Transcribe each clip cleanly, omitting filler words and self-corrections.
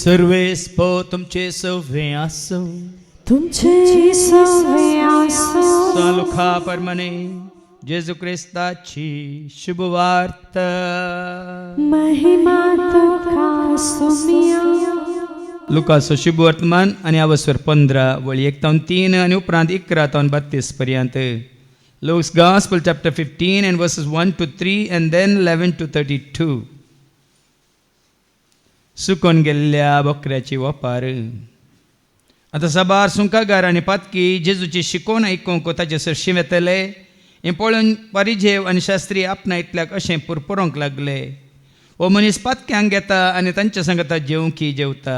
सर्वेस्पो तुमचे सवे आसो, तुमचे सवे आसो. सालुखा परमने जेजू ख्रिस्ताची शुभवार्त. महिमा तुका सुमिया. लुकाचो शुभ वर्तमान आणि अवस्वर 15 वळी 1 ते 3 आणि उपरांत 11 ते 32 पर्यंत. Luke's Gospel chapter 15 and verses 1 to 3 and then 11 to 32. सुकून गेल्ल्या बोकऱ्याची वपार. आता सबार सुंकागार आणि पातकी जेजूची शिकोवन आयकूंक ताचे सरशी येतले हें पळोवन परिजेव आनी शास्त्री आपणा इतल्याक अशें पुरपुरोंक लागले. हो मनीस पातक्यांक घेता आनी तांच्या सांगता जेवंकी जेवता.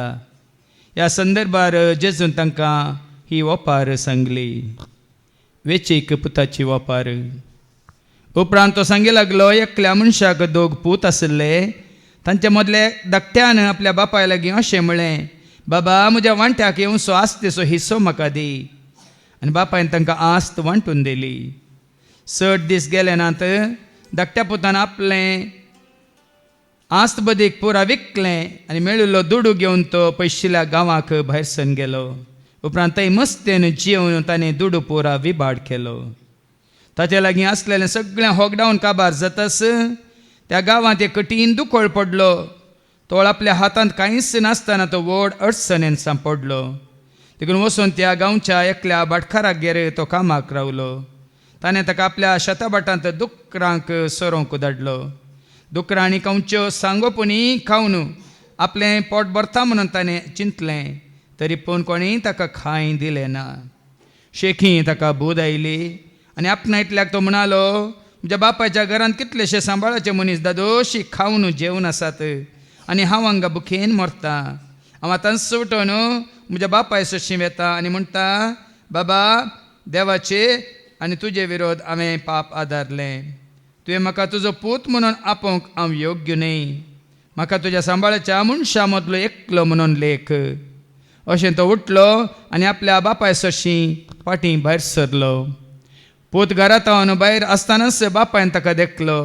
ह्या संदर्भार जेजून तांकां ही वपार सांगली. वेचीक पुताची वपार. उपरांत तो सांगी लागलो, एकल्या मनशाक 2 पूत आसले. तांचे मदले धाकट्यान आपल्या बापाय लागीं अशें म्हळें, बाबा म्हज्या वांट्याक येवचो आस्तेचो हिस्सो म्हाका दी. आनी बापायन तांकां आस्त वांटून दिली. 6 दीस गेले नात धाकट्या पुतान आपलें आस्त बदीक पुरा विकलें आनी मेळिल्लो दुडू घेवन तो पयशिल्ल्या गांवाक भायर सरून गेलो. उपरांत थंय मस्तेन जेवन ताणें दुडू पुरा विबाड केलो. ताचे लागीं आसलेलें सगळें होगडावन काबार जाताच त्या गांवांत एक कठीण दुखोळ पडलो. तोळ आपल्या हातांत कांयच नासतना तो व्हड अडचणेन सांपडलो. देखून वचून त्या गांवच्या एकल्या भाटकारागेर तो कामाक रावलो. ताणें ताका आपल्या शेताभाटांत दुकरांक सोरोंक धाडलो. दुकरांनी कांवच्यो सांगोपणी खावन आपलें पोट भरता म्हणून ताणें चिंतलें, तरी पूण कोणीय ताका खाय दिलें ना. शेखी ताका बूद आयली आनी आपणा इतल्याक तो म्हणालो, म्हज्या बापायच्या घरांत कितलेशे सांबाळाचे मनीस दादोशी खावन जेवून आसात आनी हांव हांगा बुकेन मरता. हांव आतां सुटून म्हज्या बापाय सशी येता आनी म्हणटा, बाबा देवाचे आनी तुजे विरोध हांवें पाप आदारलें. तुवें म्हाका तुजो पूत म्हणून आपोवंक हांव योग्य न्ही. म्हाका तुज्या सांबाळाच्या मनशा मदलो एकलो म्हणून लेख. अशें तो उठलो आनी आपल्या बापाय सशी फाटीं भायर सरलो. पूत घरांत रावन भायर आसतनाच बापायन ताका देखलो.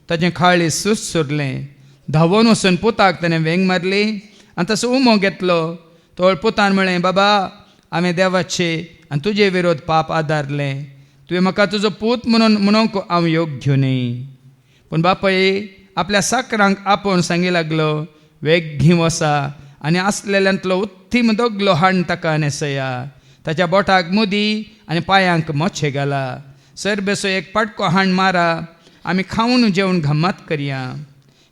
ताचें खाळी सुरलें. धांवून वचून पुताक ताणें वेंग मारली आनी तसो उमो घेतलो. तोळ पुतान म्हळें, बाबा हांवें देवाचे आनी तुजे विरोध पाप आदारलें. तुवें म्हाका तुजो पूत म्हणून म्हणूंक हांव योग्य न्ही. पूण बापाय आपल्या साकरांक आपोवन सांगी लागलो, वेग्गी वसा आनी आसलेल्यांतलो उत्तीम दोगलो हाण ताका न्हेसया. ताच्या बोटाक मुदी आनी पांयांक मोछे घाला. सरबेसो एक पाटको हाण मारा. आमी खावन जेवण घम्मात करया.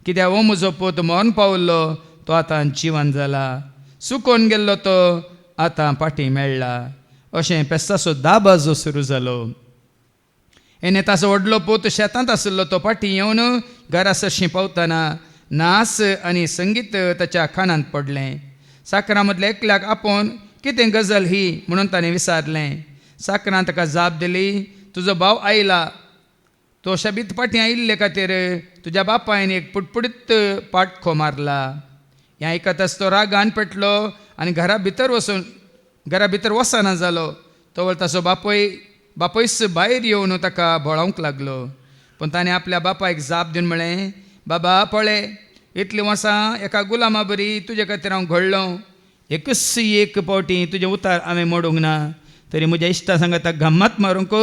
कित्याक हो म्हजो पूत मरण पावल्लो, तो आतां जिवन जाला. सुकोवन गेल्लो तो आतां फाटीं मेळ्ळा. अशें पेस्ताचो 10 बाजो सुरू जालो. एने ताचो व्हडलो पूत शेतांत आशिल्लो तो फाटीं येवन घरा सरशीं पावतना नास आनी संगीत ताच्या कानांत पडलें. साकरां मदल्या एकल्याक आपोवन कितें गजाल ही म्हणून ताणें विचारलें. साकरान ताका जाप दिली, तुजो भाव आयला. तो शाबीत फाटीं आयिल्ले खातीर तुज्या बापायन एक पुडपुडीत पाटखो मारला. हें आयकताच तो रागान पेटलो आनी घरा भितर वचना जालो. तोवर ताचो बापयस भायर येवन ताका भोळोवंक लागलो. पूण ताणें आपल्या बापायक जाप दिवन म्हळें, बाबा पळय, इतलीं वर्सां एका गुलामा बरी तुजे खातीर हांव घडलो. एकच एक पावटी तुजें उतार हांवें मोडूंक ना. तरी म्हज्या इश्टा सांगाता घम्मात मारूंक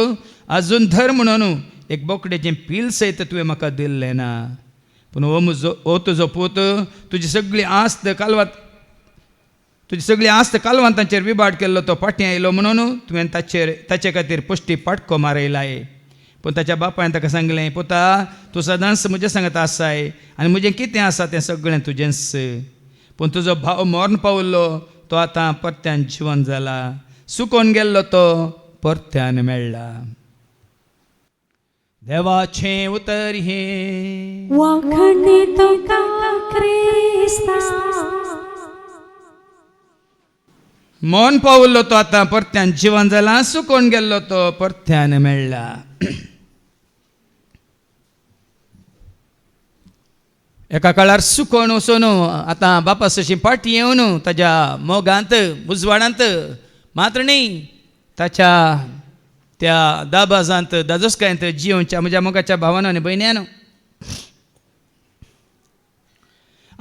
आजून धर म्हणून एक बोकडेचें पील सयत तुवें म्हाका दिल्लें ना. पूण हो तुजो पूत तुजी सगळी आस्त कालवांतांचेर विबाड केल्लो तो फाटीं आयलो म्हणून तुवें ताचे खातीर पुश्टी पाटको मारयलाय. पूण ताच्या बापायन ताका सांगलें, पुता तूं सदांच म्हजे सांगता आसाय आनी म्हजें कितें आसा तें सगळें तुजेंच. पूण तुजो भाव मरण पावल्लो, तो आतां परत्यान जिवन जाला. सुकोवन गेल्लो तो परत्यान मेळ्ळा. देवाचें उतर हें वखणी तुका क्रिस्ता. मरण पावल्लो तो आतां परत्यान जिवन जाला. सुकोवन गेल्लो तो परत्यान मेळ्ळा. एका काळार सुकोवन वचून आतां बापा सशी फाटीं येवन ताच्या मोगांत उजवाडांत मात्र न्ही ताच्या त्या दाबाजांत दादोसकायंत जिवच्या म्हज्या मोगाच्या भावानो आनी भयण्यानो,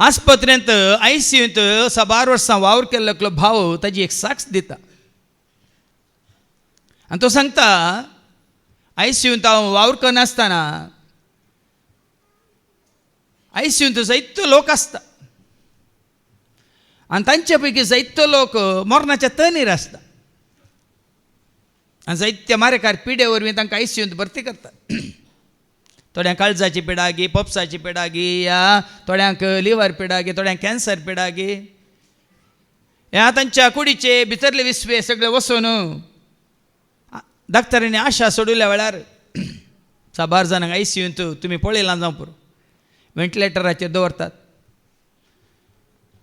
आस्पत्रेंत ICUंत 12 वर्सां वावर केल्लो भाव ताजी एक साक्ष दिता आनी तो सांगता ICUंत हांव वावर करनासतना ICUंत जायतो लोक आसता आनी तांचे पैकी जायतो लोक मरणाच्या तणीर आसता आनी जायत्या मारेकार पिडे वरवीं तांकां ICUंत भरती करतात थोड्यांक काळजाची पिडागी पोपसाची पिडागी या थोड्यांक लिव्हर पिडागी थोड्यांक कॅन्सर पिडागी ह्या तांच्या कुडीचे भितरले विस्वे सगळे वसून डाक्टरांनी आशा सोडिल्ल्या वेळार 12 जाणांक ICUंत तुमी पळयलां जावं पुरो वेंटिलेटराचेर दवरतात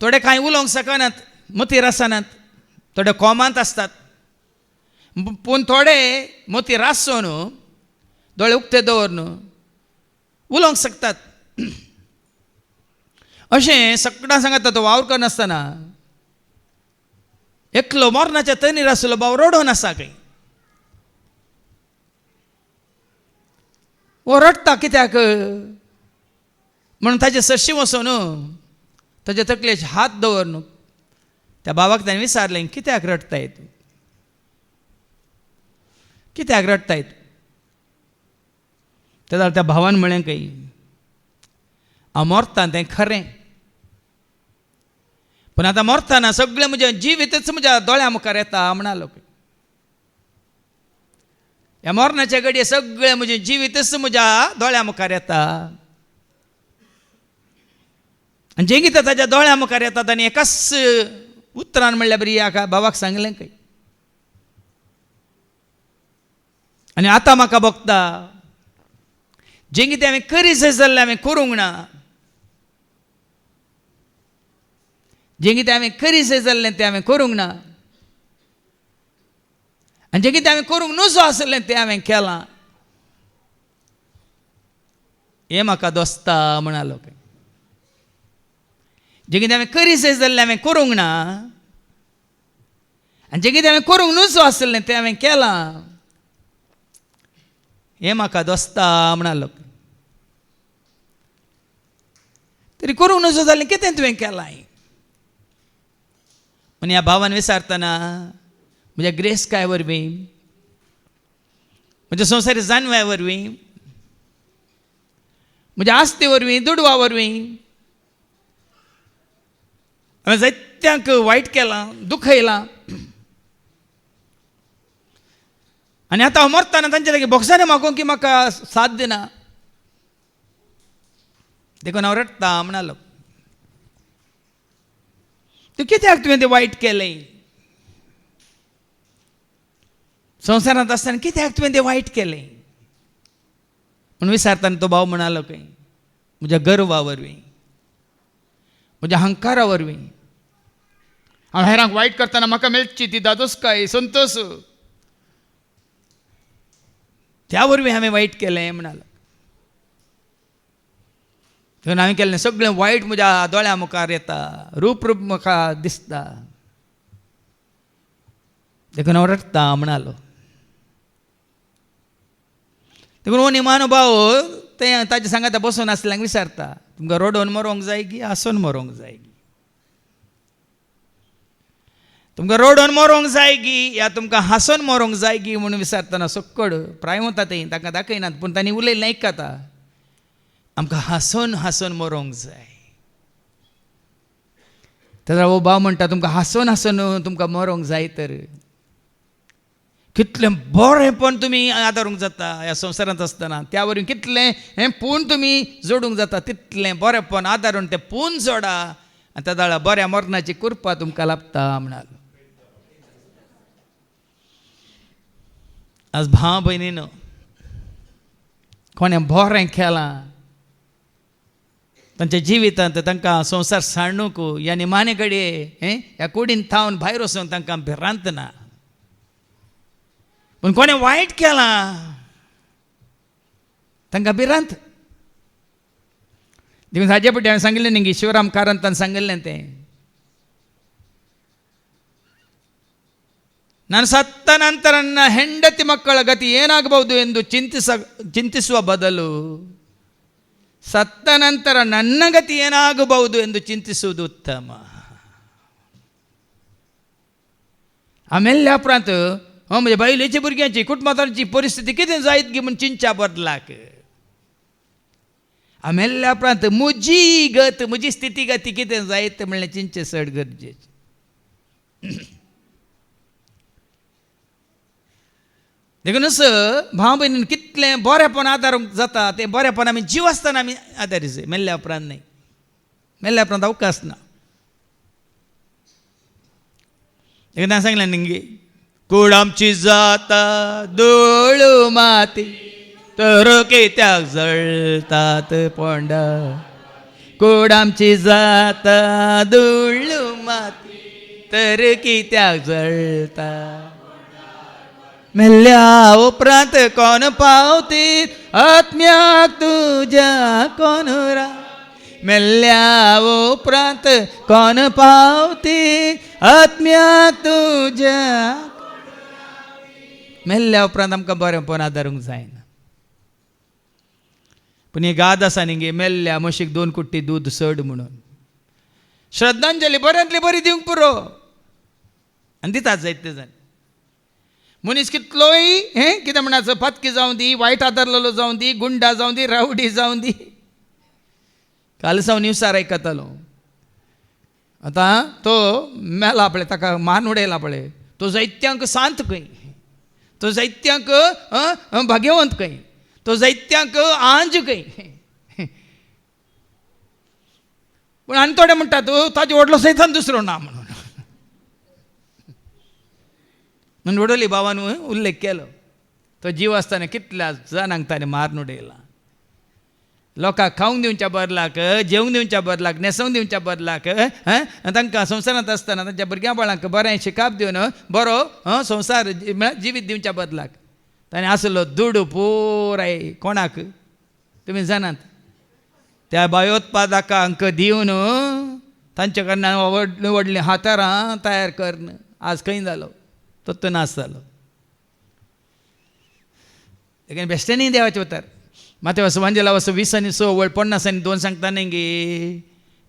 थोडे कांय उलोवंक शकनात मतीर आसनात थोडे कोमांत आसतात पूण थोडे मतीर आसोन दोळे उक्ते दवरून उलोवंक शकतात अशें सगळ्यां सांगता तो वावर करनासतना एकलो मरणाच्या तणीर आसलो भाव रडोन आसा खंय वो रडटा कित्याक म्हणून ताचे सरशी वचून ताचे तकलेचे हात दवरून त्या भावाक ताणें विचारलें कित्याक रडताय तूं कित्याक रडताय तूं तेन्ना त्या भावान म्हळें खंय हांव मरतां तें खरें पूण आतां मरतना सगळें म्हजें जिवीतच म्हज्या दोळ्या मुखार येता म्हणलो खंय ह्या मरणाचे घडये सगळें म्हजें जिवीतच म्हज्या दोळ्या मुखार येता आनी जें कितें ताच्या दोळ्या मुखार येता ताणें एकाच उतरान म्हणल्यार बरी ह्या भावाक सांगलें खंय आनी आतां म्हाका भोगता जें कितें हांवें करी जाय जाल्लें हांवें करूंक ना जें कितें हांवें करी जाय जाल्लें तें हांवें करूंक ना आनी जें कितें हांवें करूंक नजो आसलें तें हांवें केलां हें म्हाका दोस्ता म्हणलो खंय जें कितें हांवें करी जाय जाल्लें हांवें करूंक ना आनी जें कितें हांवें करूंक नजो आसलें तें हांवें केलां हें म्हाका दोस्ता म्हणलो तरी करूंक नजो जाल्लें कितें तुवें केलां म्हण ह्या भावान विचारतना म्हज्या ग्रेस्काय वरवीं म्हज्या संवसारी जानव्या वरवीं म्हज्या आस्ते वरवीं दुडवा वरवीं हांवें जायत्यांक वायट केलां दुखयलां आनी आतां हांव मरतना तांचे लागीं भोगसाणें मागूंक की म्हाका साथ दिना देखून हांव रडटां म्हणलो तूं कित्याक तुवें तें वायट केलें संवसारांत आसतना कित्याक तुवें तें वायट केलें म्हूण विचारतना तो भाव म्हणलो खंय म्हज्या गर्वा वरवीं म्हज्या अहंकारा वरवीं हांव हेरांक वायट करतना म्हाका मेळची ती दादोसकाय संतोश त्या वरवीं हांवें वायट केलें म्हणलो देखून हांवें केल्लें सगळें वायट म्हज्या दोळ्या मुखार येता रूप म्हाका दिसता देखून हांव रडटां म्हणलो देखून हो निमाणो भाव तें ताजे सांगाता बसून आसल्यांक विचारता तुमकां रडोवन मरोंक जाय की हांसून मरोंक जाय की तुमकां रडोवन मरोंक जाय की या तुमकां हांसून मरोंक जाय की म्हणून विचारतना सक्कड प्राय वता थंय ताका दाखयनात पूण तांणी उलयलें आयकता आमकां हांसून हांसून मरोंक जाय तेन्ना हो भाव म्हणटा तुमकां हांसून हांसून तुमकां मरोंक जाय तर कितलें बरेंपण तुमी आदारूंक जाता ह्या संवसारांत आसतना त्या वरवीं कितलें हें पूण तुमी जोडूंक जाता तितलें बरेंपण आदारून तें पूण जोडा आनी त्या दाळा बऱ्या मरणाची कृपा तुमकां लाभता म्हणलो आज भाव भयणीनो कोणें बरें केलां तांच्या जिवितांत तांकां संवसार साणूक ह्या निमाणे घडये ह्या कुडीन थावन भायर वचूंक तांकां भिरांत ना पूण कोणें वायट केलां तांकां भिरांत देखून हाजे पटी हांवें सांगिल्लें न्ही शिवराम कारंतान सांगिल्लें तें ನಾನು ಸತ್ತ ನಂತರ ನನ್ನ ಹೆಂಡತಿ ಮಕ್ಕಳ ಗತಿ ಏನಾಗಬಹುದು ಎಂದು ಚಿಂತಿಸುವ ಬದಲು ಸತ್ತ ನಂತರ ನನ್ನ ಗತಿ ಏನಾಗಬಹುದು ಎಂದು ಚಿಂತಿಸುವುದು ಉತ್ತಮ. आमेल्या उपरांत म्हणजे बायलेच्या भुरग्यांची कुटुंबाची परिस्थिती कितें जायत गी म्हूण चिंचा बदलाक. आमेल्या उपरांत म्हजी गत म्हजी स्थिती गती कितें जायत म्हणल्यार चिंचे चड गरजेचें. देखूनच भाव भयणीन कितलें बरेपण आदारूंक जाता तें बरेपण आमी जीव आसतना आमी आदारीत जाय. मेल्ल्या उपरांत न्ही. मेल्ल्या उपरांत अवकाश ना. एकदां सांगलें न्ही, कूड आमची जाता धूळ माती तर कित्याक जळतात पोंडा. कूड आमची जाता धूळ माती तर कित्याक जळता. मेल्ल्या उपरांत कोण पावतीत आत्म्याक तुज्या कोण रा. मेल्ल्या उपरांत कोण पावतीत आत्म्याक तुज्या. मेल्ल्या उपरांत आमकां बरेंपण आदारूंक जायना. पूण ही गाद आसा न्ही, मेल्ल्या म्हशीक 2 कुट्टी दूद चड म्हणून. श्रद्धांजली बऱ्यांतली बरी दिवंक पुरो आनी दितात जायते जाण. मनीस कितलोय कितें म्हणा पत्की जावं दी, वायट आदारलेलो जावं दी, गुंडा जावं दी, रावडी जावं दी. काल सावन न्यूसार आयकतालो. आतां तो मेला पळय, ताका मान उडयला पळय. तो जायत्यांक सांत खंय, तो जायत्यांक भाग्यवंत खंय, तो जायत्यांक आंज खंय. पूण आनी थोडे म्हणटात ताजे व्हडलो सैतान दुसरो ना म्हणून. म्हणून वडोली बाबान उल्लेख केलो. तो जीव आसतना कितल्या जाणांक ताणें मारून उडयला. लोकांक खावंक दिवच्या बदलाक, जेवंक दिवच्या बदलाक, न्हेसोवंक दिवच्या बदलाक तांकां संवसारांत आसतना तांच्या भुरग्यां बाळांक बरें शिकाप दिवन बरो संवसार जिवीत दिवच्या बदलाक ताणें आसलो दूड पुराय कोणाक तुमी जाणात त्या भयोत्पादकांक दिवन तांचे कडल्यान व्हडलीं व्हडलीं हातारां तयार करन. आज खंय जालो तो नाश जालो. देखून बेश्टेनी देवाचे उतर माते वांजेला वस 20:6 50:2 सांगता न्ही गे.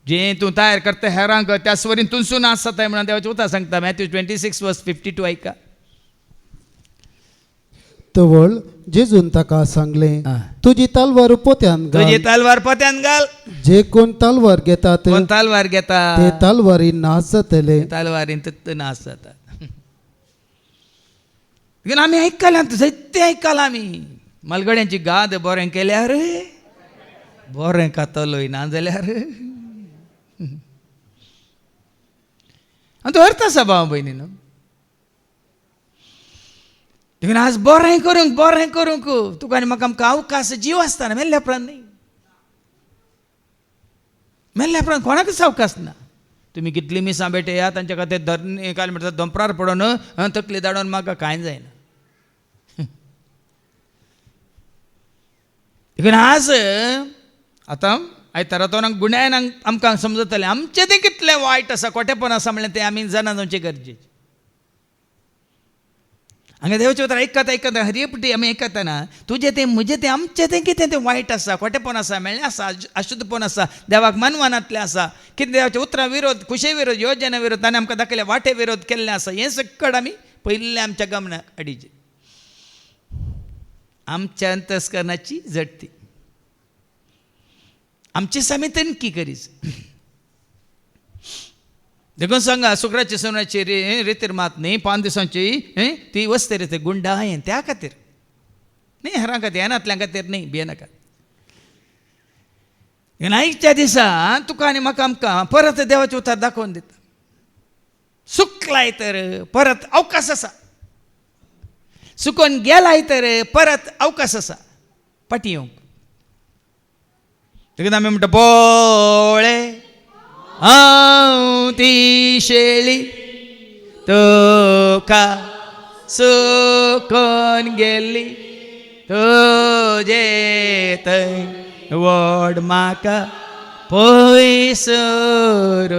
जें तूं तयार करता हेरांक त्या स्वरीन तुमसून नाश जाताय म्हणून देवाचे उतर सांगता. मॅथ्यू 26:52 ऐका. तवळ जेजून ताका सांगलें, तुजी तलवार पोत्यान घाल. तुजी तलवार पोत्यान घाल. जे कोण तलवार घेतात तलवार घेता ते तलवारीन नाश जातले. तलवारीन ते नाश जाता. देखून आमी आयकलां जायते आयकलां आमी. मलगड्यांची गाद बरें केल्यार बरें कातलोय ना जाल्यार तो अर्थ आसा भाव भयणीनो. देखून आज बरें करूंक तुका आनी म्हाका आमकां अवकाश जीव आसतना मेल्ल्या उपरांत न्ही. मेल्ल्या उपरांत कोणाकच अवकाश ना. तुमी कितली मिसां भेटया तांच्या खातीर धरणी काल म्हणटा दोंपरार पडोन तकली दाडोवन म्हाका कांय जायना. देखून आज आतां आयतारा तो गुन्यांन आमकां समजतलें आमचें तें कितलें वायट आसा, खोटेपण आसा म्हणलें तें आमी जाणा जावचें गरजेचें. हांगा देवाचें उतर आयकत हरियपटी आमी आयकतना तुजें तें म्हजें तें आमचें तें कितें तें वायट आसा, खोटेपण आसा, मेळ्ळें आसा, अशुद्धपण आसा, देवाक मानवानांतलें आसा, कितें देवाच्या उतरां विरोध, खुशे विरोध, योजना विरोध, ताणें आमकां दाखयल्या वाटे विरोध केल्लें आसा. हें सकट आमी पयलें आमच्या गमनाक हाडिचें. आमच्या अंतस्करणाची झडती आमची आमी तणकी करीच. देखून सांगा शुक्राची सोनाची रितीर मात न्ही 5 दिसांची ती वस्ते रे गुंडा हांयें त्या खातीर न्ही, हेरां खातीर येनातल्या खातीर न्ही, भियेनाका. आयच्या दिसा तुका आनी म्हाका आमकां परत देवाचें उतर दाखोवन दिता. सुकलाय तर परत अवकाश आसा, सुकोन गेलाय तर परत अवकाश आसा फाटीं येवंक. देखून आमी म्हणटा पळय हांव ती शेळी तुका सुकोन गेली, तुजे थंय वड म्हाका पयसर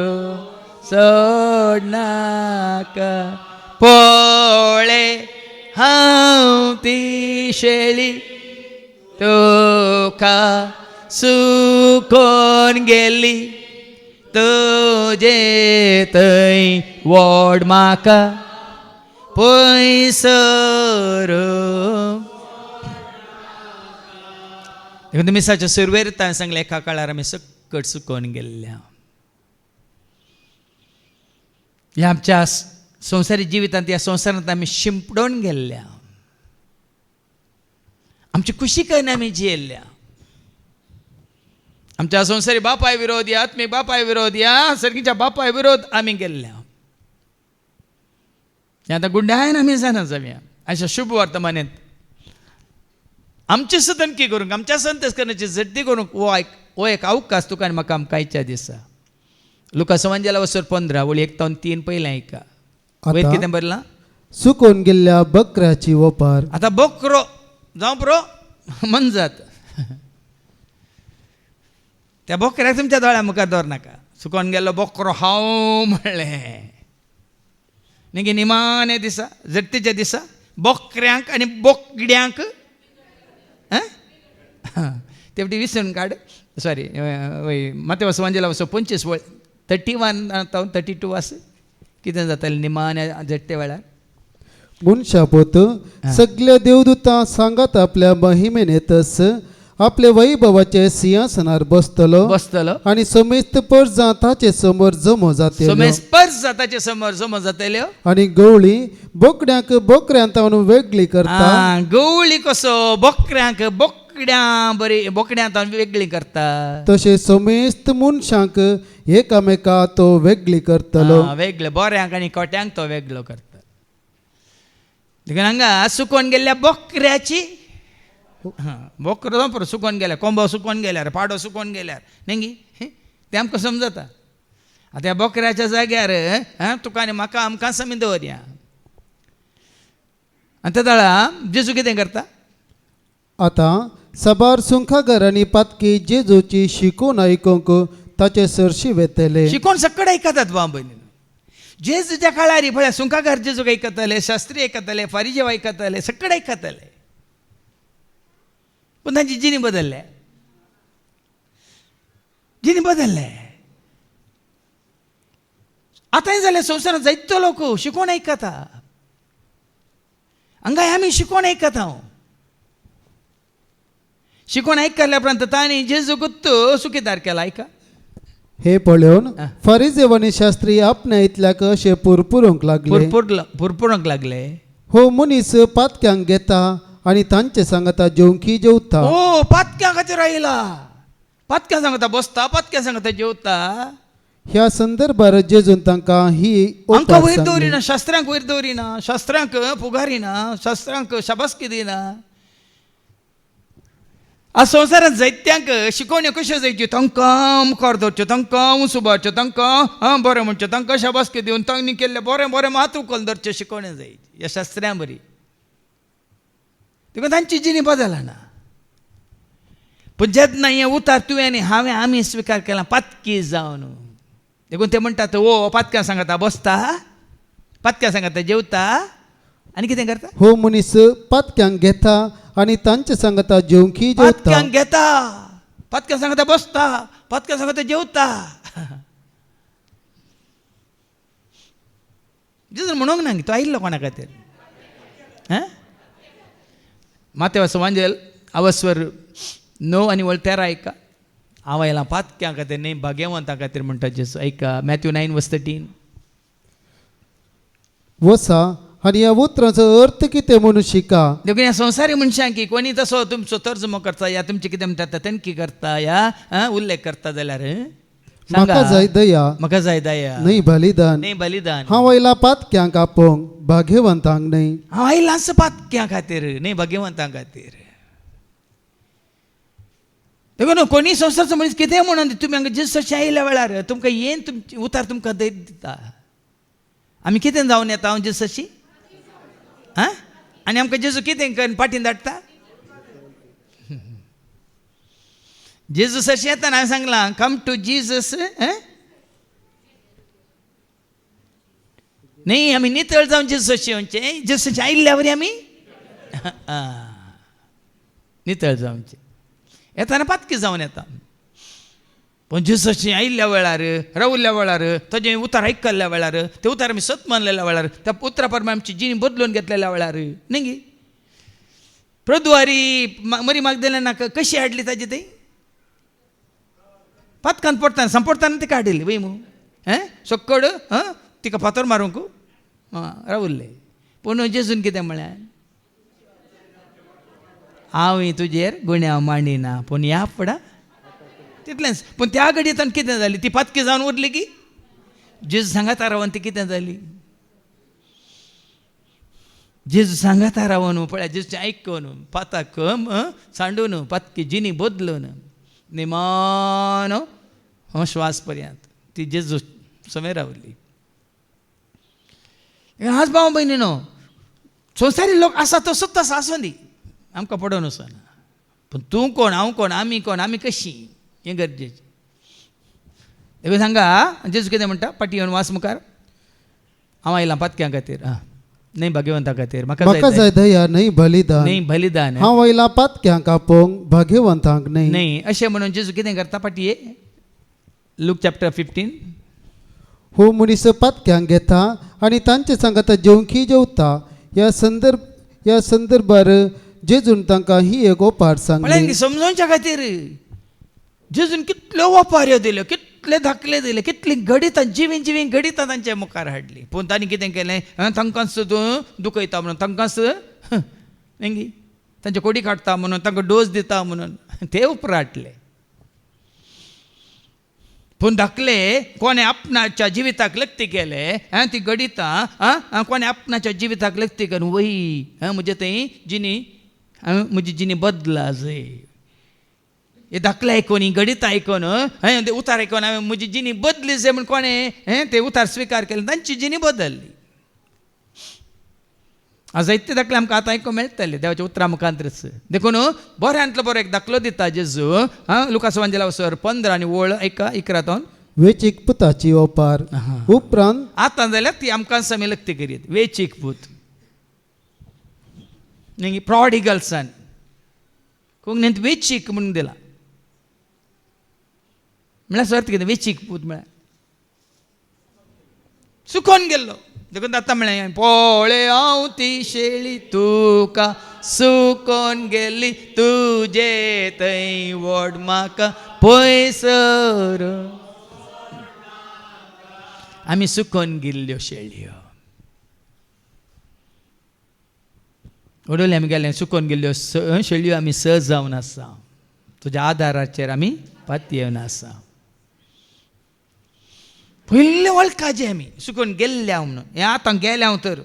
सोडनाका. पळय हांव ती शेळी तुका सुकोन गेली तुजे थंय वोड म्हाका पयसर. देखून मिसाच्या सुरवेर ताणें सांगलें एका काळार आमी सकट सुकोन गेल्ल्या. ह्या आमच्या संवसारीक जिवितांत ह्या संवसारांत आमी शिंपडोन गेल्ल्या. आमची कुशीकन आमी जियेल्ल्या. आमच्या संवसारी बापाय विरोध या आत्मीक बापाय विरोध या सर्गीच्या बापाय विरोध आमी गेल्ल्या. हें आतां गुंडायन आमी जाणा जावया अशा शुभ वर्तमानांत आमचे सतनकी करूंक आमच्या संतेस करण्याची झड्डी करूंक हो एक अवकाश तुका आनी म्हाका आमकां आयच्या दिसा. लुका संवंजला वसर 15 वळी 1-3 पयलें आयका. वयर कितें बरलां? सुकोन गेल्ल्या बकऱ्याची वपार. आतां बोकरो जावं बरो मनजात त्या बोकऱ्याक तुमच्या दोळ्या मुखार दवरनाका. सुकोन गेल्लो बोकरो हांव म्हणलें न्ही निमाणे दिसा जट्टेच्या दिसा बोकऱ्यांक आनी बोकड्यांक ते फावटी विसरून काड. सॉरी मातेवास संवंजला वसो 25 वळ 31 32 आस कितें जातालें निमाण्या जट्टे वेळार. मनशा पोत सगळ्या देवदूतां सांगात आपल्या महिमेन येतस आपल्या वैभवाचे सिंहासनार बसतलो आणि समेस्त पर्जा ताचे समोर जमो जातल्यो. समेस्त पर्जा ताचे समोर जमो जातल्यो आणि गवळी बोकड्यांक बोकड्यांतावन वेगळी करता. गवळी कसो बोकड्यांक बोकड्यां बरी बोकड्यांतावन वेगळी करता तशे समेस्त मनशांक एकामेका तो वेगळी करतलो. वेगळे बऱ्यांक आनी कोट्यांक तो वेगळो करता. देखून हांगा सुकोन गेल्ल्या बोकऱ्याची बोकरो जावं सुकोन गेल्यार कोंबो सुकोन गेल्यार पाडो सुकोन गेल्यार न्ही तें आमकां समजता. आतां ह्या बोकऱ्याच्या जाग्यार तुका आनी म्हाका आमकां समी दवरया. आनी त्या दाळा जेजू कितें करता? आतां सबार सुंखागरांनी पातकी जेजूची शिकून आयकूंक ताचे सरशी वेतले. शिकोन सकड आयकतात बाब भयणी. जेजूच्या काळार पळय सुंकागार जेजूक आयकताले शास्त्री आयकताले फारिजेव आयकताले सकड आयकताले पूण तांची जिणी बदल्ले. आतांय जाल्यार संवसारांत जायतो लोक शिकोन आयकता. हांगाय आमी शिकोन आयकत हांव शिकोन आयकल्या उपरांत तांणी जेजू गुत्तो सुखीदार केला. आयका हे पळोवन फारिजेव आनी शास्त्री आपणा इतल्याक अशे पुरपुरूंक लागले. हो मनीस पातक्यांक घेता आनी तांचे सांगता जेवंकी जेवता. ओ पातक्यां खातीर आयला. पातक्यां सांगता बसता पातक्यां सांगता जेवता. ह्या संदर्भार जेजून तांकां ही आमकां वयर दवरिना शास्त्रांक वयर दवरिना शास्त्रांक पुगारिना शास्त्रांक शाबासकी दिना. आज संवसारांत जायत्यांक शिकोवण्यो कश्यो जायच्यो तांकां मुखार दवरच्यो तांकां उंचुबारच्यो तांकां बरें म्हणच्यो तांकां शाबासकी दिवन तांणी केल्ले बरें बरें मात उखल धरच्यो शिकोवण्यो जायच्यो ह्या शास्त्रां बरी. देखून तांची जिणी बदलना. पूण जेन्ना हें उतार तुवें आनी हांवें आमी स्विकार केला पातकी जावन देखून ते म्हणटात ओ पातक्यां सांगता बसता पातक्यां सांगता जेवता आनी कितें करता. हो मनीस पातक्यांक घेता आनी तांचे सांगता जेवंकी जेवता. पातक्यांक घेता पातक्यां सांगता बसता पातक्यां सांगता जेवता. जेजून म्हणूंक ना तो आयिल्लो कोणा खातीर. मातेवास संवंजल अवस्वर 9 आनी 13 आयका. हांव आयलां पातक्यां खातीर न्ही भाग्यवंतां खातीर म्हणटा जेजू. आयका मॅथ्यू 9:13. वसा आनी ह्या उतरांचो अर्थ कितें म्हणून शिका. देखून ह्या संवसारी मनशांक की कोणी तसो तुमचो तर्जुमो करता या तुमचे कितें म्हणटा तनकी करता या उल्लेख करता जाल्यार म्हाका जाय दया म्हाका जाय दया न्ही बलिदान. न्ही बलिदान. हांव आयला पातक्यांक आपोवंक भाग्यवंतांक न्ही. हांव आयलांच पातक्यां खातीर न्ही भाग्यवंतां खातीर. देखून कोणी संवसारचो मनीस कितें म्हणून तुमी हांगा जेजूचे आयल्या वेळार तुमकां येन तुमचे उतार तुमकां दिता. आमी कितें जावन येता हांव जेजूची आनी आमकां जेजू कितें करून पाटीन धाडटा. जेजूस अशें येता हांवें सांगलां कम टू जीजस. न्ही आमी नितळ जावन जेजूची येवचें जेजूचे आयिल्ल्या वरी आमी नितळ जावचें. येताना पातकी जावन येता पण जेसशी आयिल्ल्या वेळार रावल्ल्या वेळार ताजें उतार आयकल्ल्या वेळार ते उतार आमी सत मानलेल्या वेळार त्या उतरा प्रमाणे आमची जिणी बदलून घेतलेल्या वेळार न्ही गे प्रद्वारी मरी मागदलेना कशी हाडली ताजी ती पातकान पडटाना संपडटाना ती हाडिल्ली वय मू सक्कड तिका फातर मारूंक रावल्ले पूण जेजून कितें म्हळ्यार हांव तुजेर गुन्यांव मांडिना पूण ह्या फुडा तितलेंच पूण त्या घडयेंतल्यान कितें जाली ती पातकी जावन उरली की जेजू सांगाता रावन ती कितें जाली जेजू सांगाता रावन पळय जेजूचें आयकून पाताक सांडून पातकी जिनी बदलून निमान श्वास पर्यंत ती जेजू समय रावली आज भाव भयणीनो संवसारी लोक आसा तो सुद्दां आसूं दी आमकां पडोन वचना पूण तूं कोण हांव कोण आमी कशीं हें गरजेचें देखून सांगा जेजू कितें म्हणटा पाटी येवन वास मुखार हांव आयलां पातक्यां खातीर न्ही भाग्यवंता खातीर म्हाका जाय दया न्ही बलिदान हांव आयलां पातक्यांक आपोवंक भाग्यवंतांक न्ही अशें म्हणून जेजू कितें करता पाटये लूक चॅप्टर 15 हो मनीस पातक्यांक घेता आनी तांचे सांगाता जेवंकी जेवता ह्या संदर्भार जेजून तांकां ही एक ओपार सांगली समजोवच्या खातीर जेजून कितल्यो ओपाऱ्यो दिल्यो कितले धाकले दिले कितली घडितां जिवीन घडितां तांच्या मुखार हाडली पूण तांणी कितें केलें तांकांच दुखयता म्हणून तांकांच न्ही तांचे कोडी काडटा म्हणून तांकां डोस दिता म्हणून ते उपराटले पूण धाकले कोणे आपणाच्या जिविताक लक्ती केले ती घडितां कोणे आपणाच्या जिविताक लक्ती करून वही म्हणजे थंय जिनी म्हजी जिनी बदला जाय हे धाकले आयकोन गणित आयकोन ते उतार आयकोन हांवें म्हजी जिणी बदली जाय म्हण कोणें ते उतार स्विकार केले तांची जिणी बदलली जायते दाखले आमकां आतां आयकूंक मेळटले देवाच्या उतरा मुखांतरच देखून बऱ्यांतलो बरो एक दाखलो दिता जेजू लुकास वांजेला 15 आनी वळ 11 वेचीक पुताची ओपार उपरांत आतां जाल्यार ती आमकां समी लक्ती करीत वेचीक पूत न्ही प्रॉडिगल सन कोंकणींत वेचीक म्हणून दिला म्हळ्यार सर्त कितें वेचीक पूत म्हळ्यार सुकोन गेल्लो देखून आतां म्हळें पळय हांव ती शेळी तुका सुकोन गेली तुजे थंय वड म्हाका पयसर आमी सुकोन गेल्ल्यो शेळयो ओडोले आमी गेले सुकोन गेल्ल्यो शेळयो आमी स जावन आसा तुज्या आदाराचेर आमी पातयेवन येवन आसा पयले वळखाचे आमी सुकून गेल्ल्या म्हणून हें आतां गेल्या तर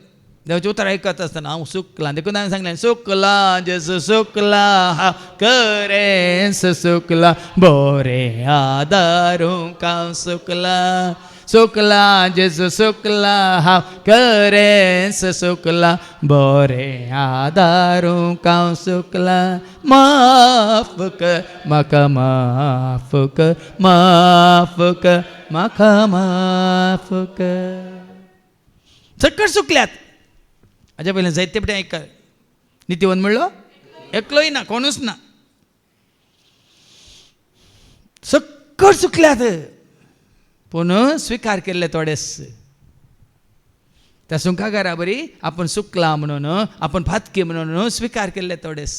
देवाचें उतर आयकत आसतना हांव सुकलां देखून हांवें सांगलें सुकला जेजू सुकला करेंस सुकला बोरे आदारूंक हांव सुकला सुकला जेजू सुकला हांव करेंस सुकला बोरे आदारूंक हांव सुकला माफ कर म्हाका माफ कर माफ कर म्हाका माफ कर चक्कर सुकल्यात हाज्या पयलीं जायते पटेन आयक नितीवन म्हणलो एकलोय ना कोणूच ना चक्कर सुकल्यात पूण स्विकार केल्ले थोडेच त्या सुंकागारा बरी आपण सुकला म्हणून आपण फातकी म्हणून स्विकार केल्ले थोडेच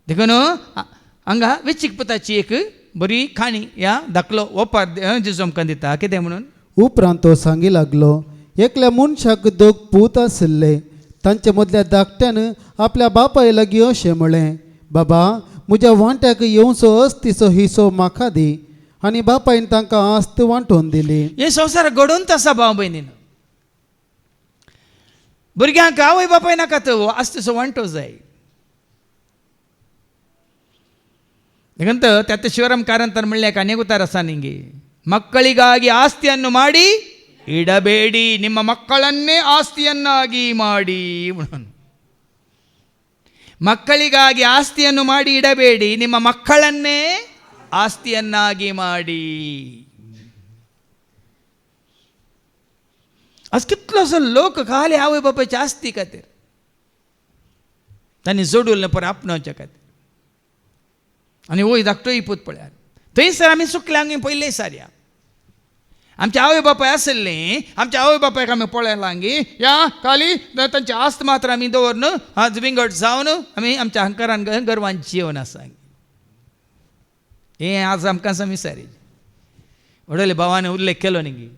देखून हांगा वेचीक पुताची एक बरी खाणी ह्या धाकलो ओपार जेजू आमकां दिता कितें म्हणून उपरांत तो सांगी लागलो एकल्या मनशाक दोग पूत आशिल्ले तांचे मदल्या धाकट्यान आपल्या बापाय लागीं अशें म्हळें बाबा म्हज्या वांट्याक येवचो अस्तिचो हिस्सो म्हाका दी आनी बापायन तांकां आस्त वांटून दिली हे संवसार घडोवन आसा भाव भयणीन भुरग्यांक आवय बापाय नाका तो आस्तीचो वांटो जाय देखंत त्यात ಶಿವರಾಮ್ ಕಾರಂತರ ಮಳ್ಳ್ಯಾಕ ಅನೇಕ ಉತ್ತರ ಆಸ ನಿಂಗೆ ಮಕ್ಕಳಿಗಾಗಿ ಆಸ್ತಿಯನ್ನು ಮಾಡಿ ಇಡಬೇಡಿ ನಿಮ್ಮ ಮಕ್ಕಳನ್ನೇ ಆಸ್ತಿಯನ್ನಾಗಿ ಮಾಡಿ ಮಕ್ಕಳಿಗಾಗಿ ಆಸ್ತಿಯನ್ನು ಮಾಡಿ ಇಡಬೇಡಿ ನಿಮ್ಮ ಮಕ್ಕಳನ್ನೇ ಆಸ್ತಿಯನ್ನಾಗಿ ಮಾಡಿ आज कितलो असो लोक खाली आवय बापायची आस्ती खातीर तांणी जोडून पर आपणावच्या खातीर आनी वय धाकटोय पूत पळयात थंयसर आमी सुकल्यांक पयले सारया आमचे आवय बापाय आसले आमच्या आवय बापायक आमी पळयलां गी या खाली तांचे आस्त मात्र आमी दवरन आज विंगड जावन आमी आमच्या अहंकारान गर्वान जिवन आसा हें आज आमकां विचारी व्हडले भावान उल्लेख केलो न्ही गी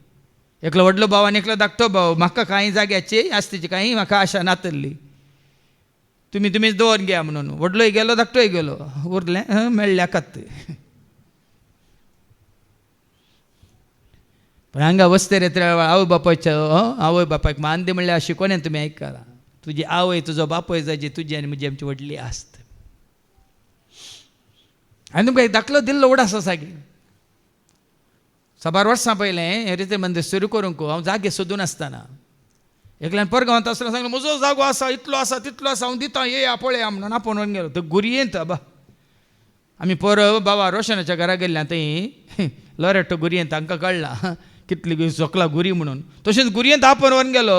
एकलो व्हडलो भाव आनी एकलो धाकटो भाव म्हाका कांय जाग्याची आस्तीची कांय म्हाका आशा नातल्ली तुमीच दवरून घ्या म्हणून व्हडलोय गेलो धाकटोय गेलो उरलें मेळ्ळ्या कत्त पण हांगा वस्ते रे आवय बापायक मानदी म्हणल्यार अशी कोणें तुमी आयकला तुजी आवय तुजो बापय जाची तुजी आनी म्हजी आमची व्हडली आस्त हांवें तुमकां एक दाखलो दिल्लो उडास आसा गे 6 वर्सां पयलें हे रिते मंदीर सुरू करूंक हांव जागे सोदून आसतना एकल्यान परगांवांत आसतना सांगलें म्हजो जागो आसा इतलो आसा तितलो आसा हांव दितां येया पळया म्हणून आपोवन व्हरून गेलो तो गुरयेंत बा आमी परब बाबा रोशनाच्या घरा गेल्ल्या थंय लॉरेटो गुरयेंत तांकां कळ्ळां कितली सकला गुरी म्हणून तशेंच गुरयेंत आपोवन व्हरून गेलो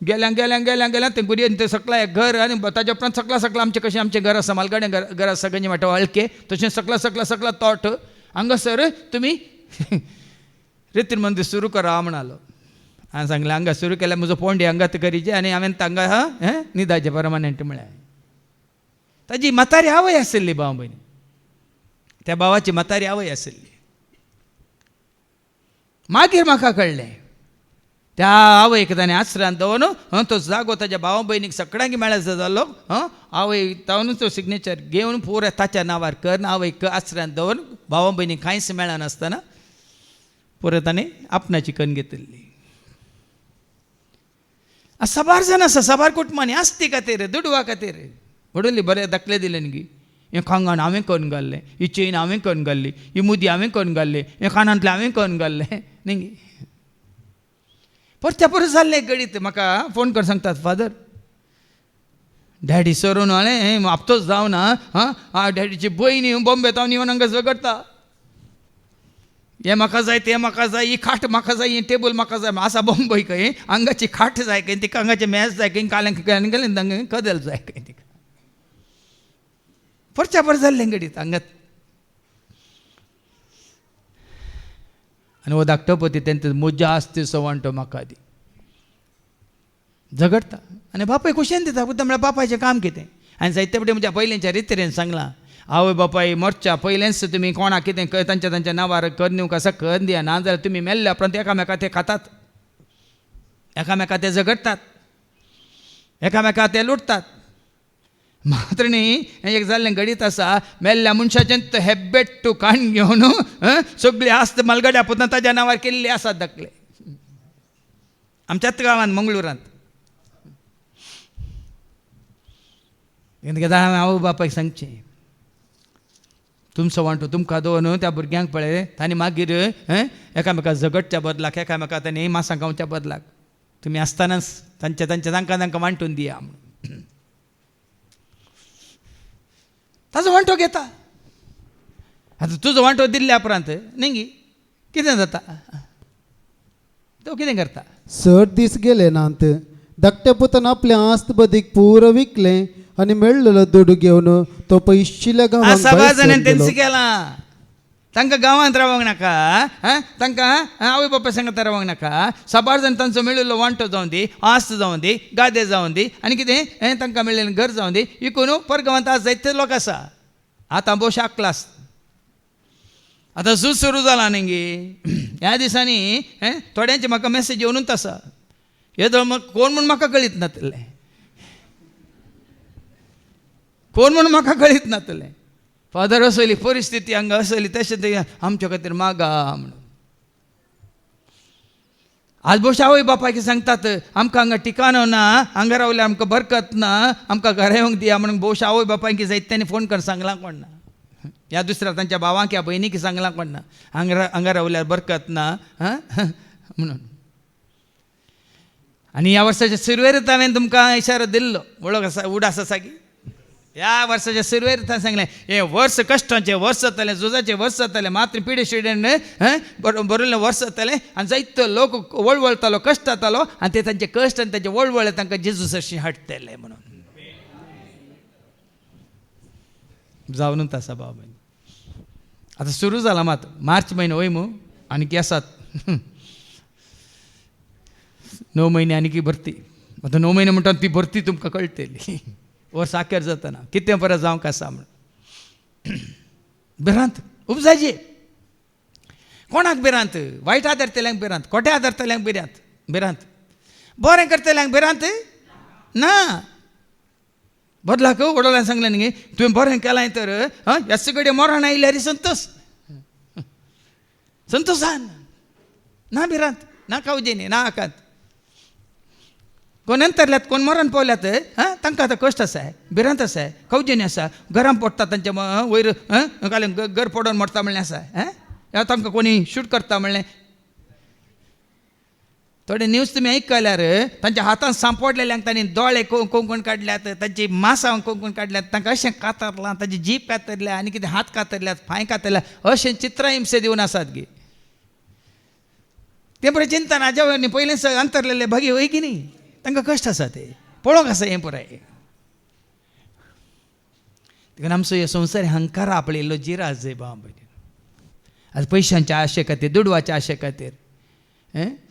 गेल्यांक ते गुरयेंत ते सकला एक घर आनी ताच्या उपरांत सकला आमचे कशें आमचें घर आसा मालगाडे घर आसा गंजे वाटो वाळके तशें सकला तोट हांगासर तुमी रितीन मंदीर सुरू करा म्हणालो हांवें सांगलें हांगा सुरू केल्यार म्हजो पोंडी हांगात करीचे आनी हांवें तांकां न्हिदाचें परमानंट म्हळ्यार ताजी म्हातारी आवय आशिल्ली भाव भयणी त्या भावाची म्हातारी आवय आशिल्ली मागीर म्हाका कळ्ळें त्या आवयक ताणें आसरांत दवरून तो जागो ताच्या भावा भयणीक सगळ्यांक मेळत जालो आवय तावन तो सिग्नेचर घेवन पुरो ताच्या नांवार कर आवयक आसरांत दवरून भावा भयणीक कांयच मेळनासतना पुरो ताणें आपणाची कन्न घेतिल्ली सबार जाण आसा सबार कुटुंबांनी आस्ती खातीर दुडवा खातीर व्हडली बरें दाखले दिले न्ही हें खांगान हांवें करून घाल्लें ही चेन हांवें करून घाल्ली ही मुदी हांवें करून घाल्ली हें कानांतलें हांवें करून घाल्लें न्ही परत्या परत जाल्लें एक घडीत म्हाका फोन करून सांगतात फादर डॅडी सरून हांवें हप्तोच जावना डॅडीची भयणी बॉम्बेत हांव येवन हांगा झगडटा हें म्हाका जाय तें म्हाका जाय ही खाट म्हाका जाय ही टेबल म्हाका जाय आसा बॉम्बे खंय हांगाची खाट जाय खंय तिका हांगाचें मॅच जाय खंय काल्यांक गेलें तांकां कदेल जाय खंय तिका परच्या पर जाल्लें घडीत हांगात आनी हो धाकटो पती तेंचो मजा आसती सवांटो म्हाका दी झगडटा आनी बापाय कुशेन दिता बुद्दा म्हळ्यार बापायचें काम कितें हांवें जायते फावटी म्हज्या पयलींच्या रितीन सांगलां आवय बापाय मरच्या पयलेंच तुमी कोणाक कितें तांच्या नांवार करनीव कसा कर दिया ना जाल्यार तुमी मेल्ल्या उपरांत एकामेका ते खातात एकामेका ते झगडटात एकामेका ते लुटतात मात्र न्ही एक जाल्लें घडीत आसा मेल्ल्या मनशाचें तो हेब्बेट टू काण घेवन सगळी आस्त मालगाड्या पुतान ताच्या नांवार केल्ली आसात दाखले आमच्याच गांवांत मंगळुरांत आवय बापायक सांगचें तुमचो वांटो तुमकां दोन त्या भुरग्यांक पळय तांणी मागीर एकामेका झगडच्या बदलाक एकामेका तांणी मासां गावच्या बदलाक तुमी आसतनाच तांकां वांटून दिया म्हणून ताजो वांटो घेता आतां तुजो वांटो दिल्ल्या उपरांत न्ही कितें जाता तो कितें करता 6 दीस गेले नांत धाकट्या पुतान आपल्या आस्त बदीक पुरो विकलें आनी मेळ्ळलो दुडू घेवन तो पयशिल्ल्या गांवांत सगळ्या जाणांनी तेंच केलां तांकां गांवांत रावंक नाका तांकां आवय बापाय सांगता रावंक नाका 6 जाण तांचो मेळिल्लो वांटो जावं दी आस्त जावं दी गादे जावं दी आनी कितें तांकां मेळिल्लें घर जावं दी विकून परगांवांत आज जायते लोक आसा आतां भोव शाकला आतां झूज सुरू जाला न्ही गे ह्या दिसांनी थोड्यांचे म्हाका मॅसेज येवनूच आसा येदो कोण म्हूण म्हाका कळीत नातलें कोण म्हणून म्हाका कळीत नातलें फादर असली परिस्थिती हांगा असली तशें ते आमच्या खातीर मागा म्हणून आज भोव आवय बापायक सांगतात आमकां हांगा ठिकाणो ना हांगा रावल्यार आमकां बरकत ना आमकां घरा येवंक दिया म्हणून भोव आवय बापायक जायत्यांनी फोन करून सांगलां कोण ना ह्या दुसऱ्या तांच्या भावांक ह्या भयणीक सांगलां कोण ना हांगा रावल्यार बरकत ना म्हणून आनी ह्या वर्साच्या सुरवेरेंत हांवें तुमकां इशारो दिल्लो वळख आसा उडास आसा की ह्या वर्साच्या सुरवेरेंत सांगलें हें वर्स कश्टाचें वर्स जातलें झुजाचें वर्स जातलें मात्र पिढी शिडेन बरयल्लें वर्स जातलें आनी जायतो लोक वळवळतालो कश्ट जातालो आनी ते तांचे कश्ट आनी तांचे वळवळे तांकां जेजू सरशी हाडटले म्हणून जावनूच आसा बाबा आता सुरू झाला मात मार्च महिना वय मग आणि की आसात 9 महिने आणि की भरती आता 9 महिने म्हणटा ती भरती तुमकां कळटली वर्स आखेर जातना कितें परत जावं कासा म्हण भिरांत उपजायचे कोणाक भिरांत वायट आदरतल्यांक भिरांत खोटे आदरतल्यांक भिरांत बरें करतल्यांक भिरांत ना बदलाक वडोल्यांक सांगलें न्ही तुवें बरें केलां तर ह्या सगळे मरण आयल्यार संतोषान ना भिरांत ना कावजेनी ना आकांत कोण अंतरल्यात कोण मरण पावल्यात तांकां आतां कश्ट आसा भिरांत आसा कावजेनी आसा घरान पडटा तांच्या वयर घालून घर पडोवन मरता म्हणलें आसा तांकां कोणी शूट करता म्हणलें थोडे न्यूज तुमी आयकल्यार तांच्या हातान सांपडलेल्यांक तांणी दोळे कोंकण काडल्यात तांची मांसां कोंकण काडल्यात तांकां अशें कातरलां तांची जीब कातरल्या आनी कितें हात कातरल्यात पांय कातरल्या अशें चित्रां हिंसे दिवन आसात गे ते बरें चिंता ना जेवणी पयलेंच अंतरलेले भगी वय की न्ही तांकां कश्ट आसा ते पळोवंक आसा हें पुराय देखून आमचो ह्यो संवसार हंकार आपळिल्लो जिरास जय बाब आज पयशांच्या आशे खातीर दुडवाच्या आशे खातीर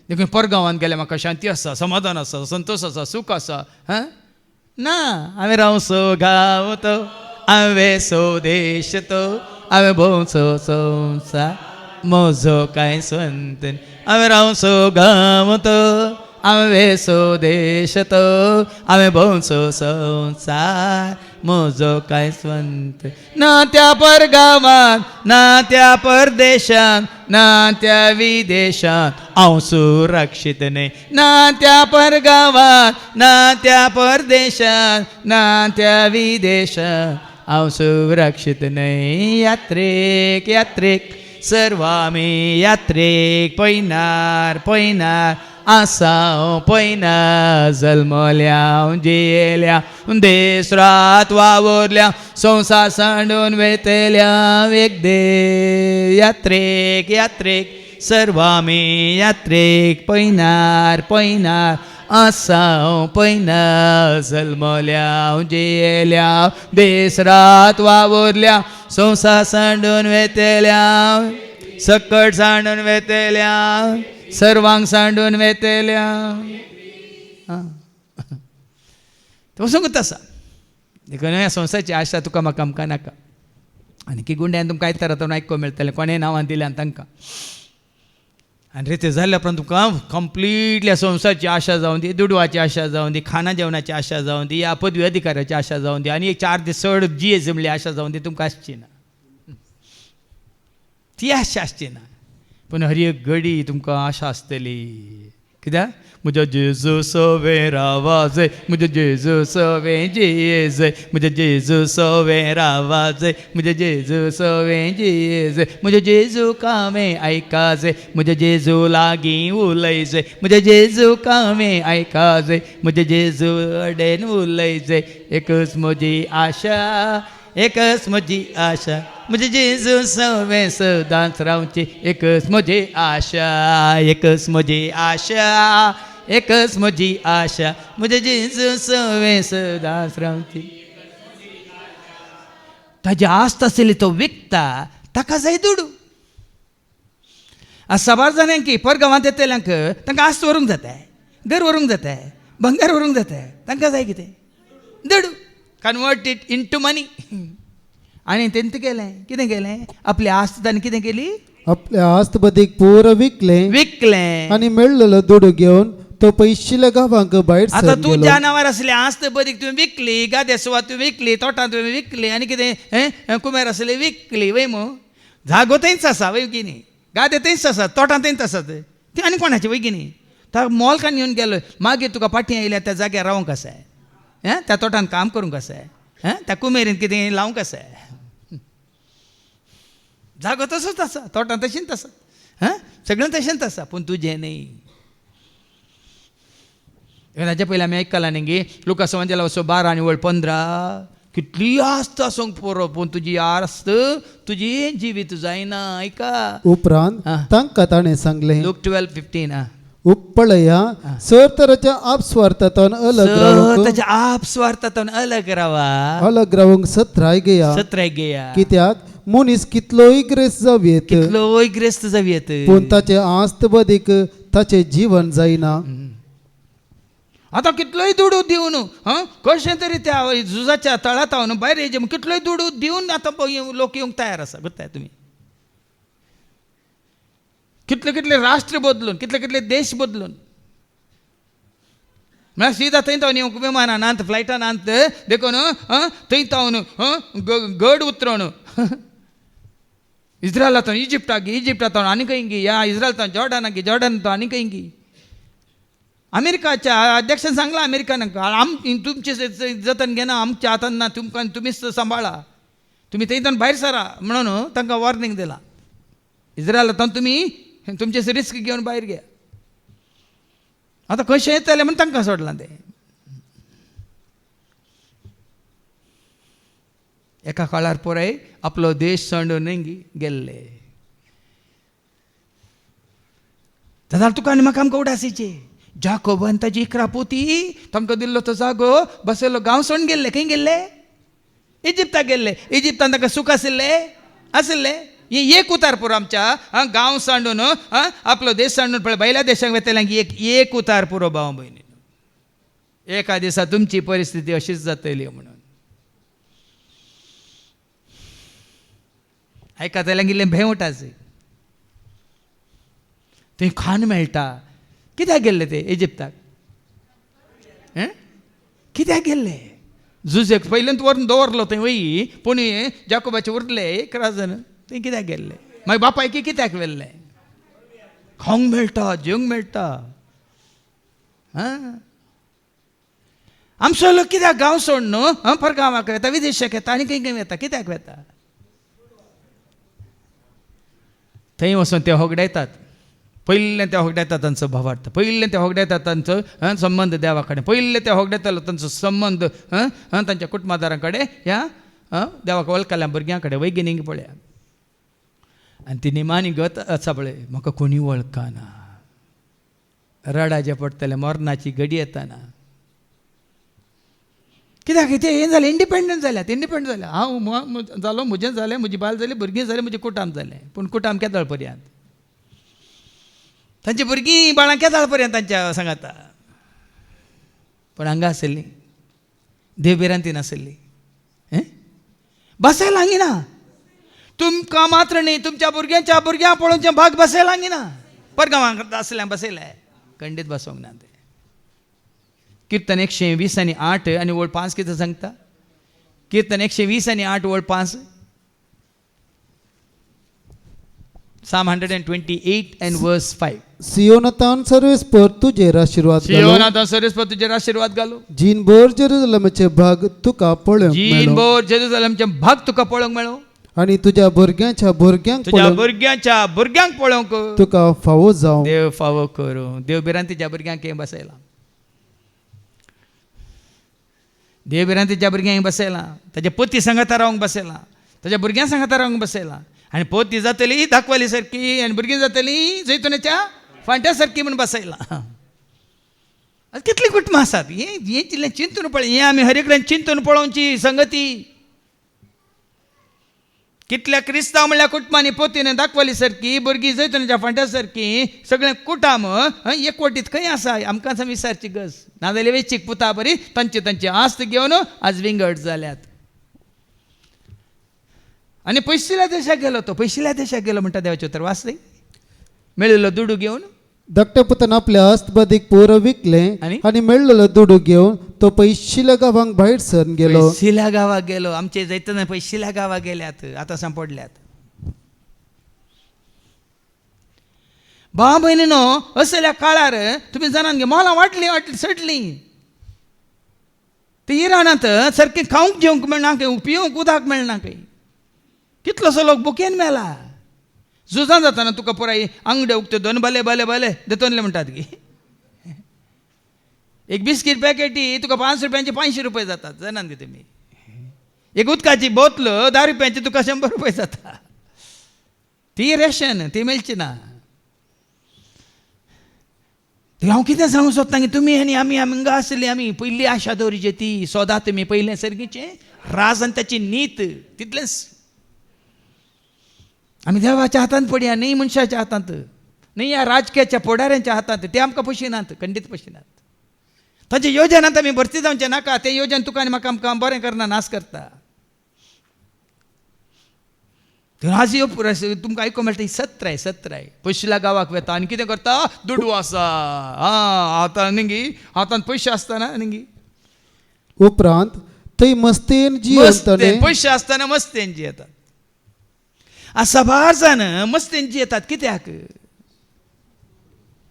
देखून परगांवांत गेल्यार म्हाका शांती आसा समाधान आसा संतोश आसा सूख आसा ना हांवें रावसो गांव तो हांवें सो देश तो हांवें भोंवचो संवसार म्हजो कांय स्वंत हांवें रावसो गांव तो हांवें सो देश तो हांवें भोंवचो संवसार म्हजो कांय स्वंत ना त्या परगांवांत ना त्या परदेशांत ना त्या विदेशांत हांव सुरक्षीत न्हय ना त्या परगांवांत ना त्या परदेशांत ना त्या विदेशांत हांव सुरक्षीत न्हय यात्रेक यात्रेक सर्व आमी यात्रेक पयनार आसा पयना जल्मल्या जियेल्या देश रात वावरल्या संवसार सांडून वेतेल्या एक दे यात्रेक यात्रेक सर्व आमी यात्रेक पयनार आसा पयना जल्मल्या जियेल्या देश रात वावरल्या संवसार सांडून वेतेल्या सकट सांडून वेतेल्या सर्वांक सांडून वेतेल्या तो सांगूत आसा देखून ह्या संवसाराची आशा तुका म्हाका आमकां नाका आनी की गुंड्यान तुमकां कांय तरातून आयकूंक मेळटलें कोणें नांवां दिल्यान तांकां आनी रे ते जाल्या उपरांत तुमकां कंप्लीटली संवसाराची आशा जावं दी दुडवाची आशा जावं दी खाना जेवणाची आशा जावं दी या पदवी अधिकाराची आशा जावं दी आनी एक 4 दीस चड जियेजमली आशा जावं दी तुमकां आसची ना ती आशा आसची ना पूण हर एक घडी तुमकां आशा आसतली कित्याक म्हज्या जेजू सवें रावा जाय म्हज्या जेजू सवें जिये जाय म्हज्या जेजू सवें रावा जाय म्हज्या जेजू सवें जिये जाय म्हज्या जेजू कामें आयका जाय म्हज्या जेजू लागीं उलय जाय म्हज्या जेजू कामें आयका जाय म्हज्या जेजू अडेन उलय जाय एकच म्हजी आशा एकच म्हजी आशा म्हजे जेजू सवें सदांच रावची एकच म्हजी आशा एकच म्हजी आशा एकच म्हजी आशा म्हजे जेजू सवें सदांच रावची ताजी आस्त आसली तो विकता ताका जाय दुडू आज 7 जाणांक परगांवांत येतल्यांक तांकां आस्त व्हरूंक जाता घर व्हरूंक जाता भंगार व्हरूंक जाता तांकां जाय कितें दुडू कन्वर्ट इट इनटू मनी आणि तेंत केलें कितें केलें आपली आस्त ताणें कितें केली आपल्या आस्त बदीक पुरो विकलें आणि मेळलेलो दुडू घेवन तो पयशिल्ल्या गांवांक भायर आतां तूं ज्या नांवार आसली आस्त बदीक तुवें विकली गाद्या सुवात तुवें विकली तोटां तुवें विकली आनी कितें कुमेर आसले विकली वय मो जागो थंयच आसा वय की न्ही गाद्या थंयच आसात तोटां थंयच आसात ती आनी कोणाची वय की न्ही ताका मोलकान येवन गेलो मागीर तुका पाटी आयल्या त्या जाग्यार रावंक आसा त्या तोटान काम करूंक आसा त्या कुमेरीन कितें लावंक आसा जागो तसोच आसा तोटां तशींच आसा सगळें तशेंच आसा पूण तुजें न्ही हाचे पयलीं आमी आयकलां न्ही लुका संवंजला 12 आनी 15 कितली आस्त आसूंक पुरो पूण तुजी आस्त तुजी जिवीत जायना आयका उपरांत तांकां ताणें सांगलें लूक 12:15 उपळया सर तराच्या आपस्वार्थांतल्यान अलग रावूंक ताच्या आपस्वार्थांतल्यान अलग रावूंक सत्राय घेया कित्याक मनीस कितलोय ग्रेस जावयेत कितलोय ग्रेस्त जावयेत पूण ताचे आस्त बदीक ताचे जीवन जायना. आता कितलोय दुडू दिवन कशें तरी त्या झुजाच्या तळात हांव भायर येचे कितलोय दुडू दिवन आतां लोक येवंक तयार आसा करताय तुमी. कितले कितले राष्ट्र बदलून कितले कितले देश बदलून म्हळ्यार सीदा थंय तावन येवंक विमानान अंत फ्लायटान अंत देखून थंय तावन गड उतरोवन इस्रायलांतल्यान इजिप्टाक गी इजिप्टांतल्यान आनी खंय गी या इस्रायलांतल्यान जॉर्डनाक गी जॉर्डनांतल्यान आनी खंय गी. अमेरिकाच्या अध्यक्षान सांगला अमेरिकान तुमचे जतन घेना आमच्या हातान ना तुमकां तुमीच सांबाळा तुमी थंयच्यान भायर सरा म्हणून तांकां वॉर्निंग दिला. इस्रायलांतल्यान तुमी तुमचे रिस्क घेवन भायर घ्या. आतां कशें येतलें म्हण तांकां सोडलां तें. एका काळार पळय आपलो देश सोडून गेल्ले. जाल्यार तुका आनी म्हाका आमकां उडासीचे जाकोब आनी ताची 11 पोती तांकां दिल्लो तो जागो बसयलो गांव सोडून गेल्ले. खंय गेल्ले? इजिप्ताक गेल्ले. इजिप्तान तांकां सूख आशिल्ले एक उतार पुरो आमच्या गांव सांडून आपलो देश सांडून पळय भायल्या देशाक वेतल्यांक एक उतार पुरो भाव भयणी. एका दिसा तुमची परिस्थिती अशीच जातली म्हणून आयकतल्यांक इल्लें भंय उठाचे. थंय खाण मेळटा. कित्याक गेल्ले ते इजिप्ताक? कित्याक गेल्ले? झुजेक पयलींच व्हरून दवरलो थंय वय पूण जाकोबाचे उरले 11 जण थंय कित्याक गेल्ले? मागीर बापायकी कित्याक व्हेल्ले? खावंक मेळटा जेवंक मेळटा. आमचो लोक कित्याक गांव सोड न्हू परगांवाक येता विदेशाक येता आनी खंय खंय येता कित्याक वेता? थंय वचून ते होगडायतात. पयलें ते होगडायतात तांचो भावार्थ. पयलें ते होगडायतात तांचो संबंद देवा कडेन. पयलें ते होगडायतालो तांचो संबंद तांच्या कुटुंबादारां कडेन ह्या देवाक वळखल्या भुरग्यां कडेन वैगिनीक पळया. आनी ती निमाणी गत आसा पळय म्हाका कोणी वळखना. रडाचें पडटलें मरणाची घडी येताना. कित्याक ते हें जालें इंडिपेंडंट जाल्यात हांव जालो म्हजें जालें म्हजी बायल जाली भुरगीं जालीं म्हजें कुटाम जालें. पूण कुटाम केदळ पर्यंत तांची भुरगीं बाळां केदळ पर्यंत तांच्या सांगाता. पूण हांगा आसली देवबिरांती नासली. बसायला हांगिना तुमकां मात्र न्ही तुमच्या भुरग्यांच्या भुरग्यां पळोवचें भाग बसयला हांगिना. परगांवांक आसल्यां बसयले खंडीत बसोंक ना ते. कीर्तन 120 आनी 8 आनी ओळ 5 कितें सांगता? कीर्तन 120 आनी 8 ओळ 5 Psalm 128 and verse 5. सियोनातान सर्वेस्पर तुजेर आशीर्वाद घालो. सियोनातान सर्वेस्पर तुजेर आशीर्वाद घालो. जीनभर जेरुसलेमाचे भाग तुका पळोवंक मेळो. जीनभर जेरुसलेमाचे भाग तुका पळोवंक मेळो. आनी तुज्या भुरग्यांच्या भुरग्यांक तुज्या भुरग्यांच्या भुरग्यांक पळोवंक तुका फावो जावं. देव फावो करूं. देवबिरांतीच्या भुरग्यांक हें बसयला. देवबिरांतीच्या भुरग्यांक बसयला. ताच्या पोती सांगाता रावंक बसयला. ताच्या भुरग्यां सांगाता रावंक बसयला. आनी पोती जातली दाखवाली सारकी आनी भुरगीं जातली जैतुनाच्या फांट्या सारकी म्हूण बसयला. कितलीं कुटुंबां आसात हें जिल्लें चिंतून पळय. हें आमी हर एकल्यान चिंतून पळोवची संगती. कितल्या क्रिस्तांव म्हणल्यार कुटुंबांनी पोतीन दाखवाली सारकी भुरगीं जैतुनाच्या फांट्या सारकी सगळें कुटाम एकवटीत खंय आसा आमकां विचारची गज. नाजाल्यार वेंचीक पुता बरी तांची आस्त घेवन आज विंगड जाल्यात. आनी पयशिल्ल्या देशाक गेलो तो. पयशिल्ल्या देशाक गेलो म्हणटा देवाचें उतर वाचले. मेळिल्लो दुडू घेवन धाकट्या पुतान आपल्या आस्तबदीक पोरं विकलें आनी मेळिल्लो दुडू घेवन तो पयशिल्ल्या गांवांक भायर सरून गेलो. पयशिल्ल्या गांवाक गेलो. आमचे जैतून पयशिल्ल्या गांवाक गेल्यात आतां सांपडल्यात. भाव भयणीनो असल्या काळार तुमी जाणान घे मोलां वाटली सडलीं. ते इराणांत सारकें खावंक जेवंक मेळना खंय पिवंक उदक मेळना खंय. कितलोसो लोक बुकेन मेला. झुजां जाताना तुका पुराय आंगडे उक्ते 2 भले भले भले देतोनले म्हणटात गी. एक बिस्कीट पॅकेटी तुका 5 रुपयांची 500 रुपये जातात जाणान गे तुमी. एक उदकाची बोतल 10 रुपयांची तुका 100 रुपये जाता. ती रेशन ती मेळची ना. हांव कितें सांगूं सोदतां की तुमी आनी आमी हांगा आसली आमी पयली आशा दवरची ती सोदां तुमी पयलें सर्गीचें राज आनी ताची नीत तितलेंच. आमी देवाच्या हातांत पडया, न्ही मनशाच्या हातांत, न्ही ह्या राजकीयाच्या फुडाऱ्यांच्या हातांत. ते आमकां पशिनात, खंडीत पशिनात. तांचे योजनांत आमी भरती जावचें नाका. ते योजन तुका आनी म्हाका आमकां बरें करना, नाश करता. आज तुमकां आयकूंक मेळटा ही सत्राय पयशेल्या गांवाक वेता आनी कितें करता, दुडू आसा आतां न्ही हातांत पयशे आसतना न्ही उपरांत थंय मस्तेन जियेताले. पयशे आसतना मस्तेन जियेतात. साबार जाण मस्तेन जियेतात. कित्याक?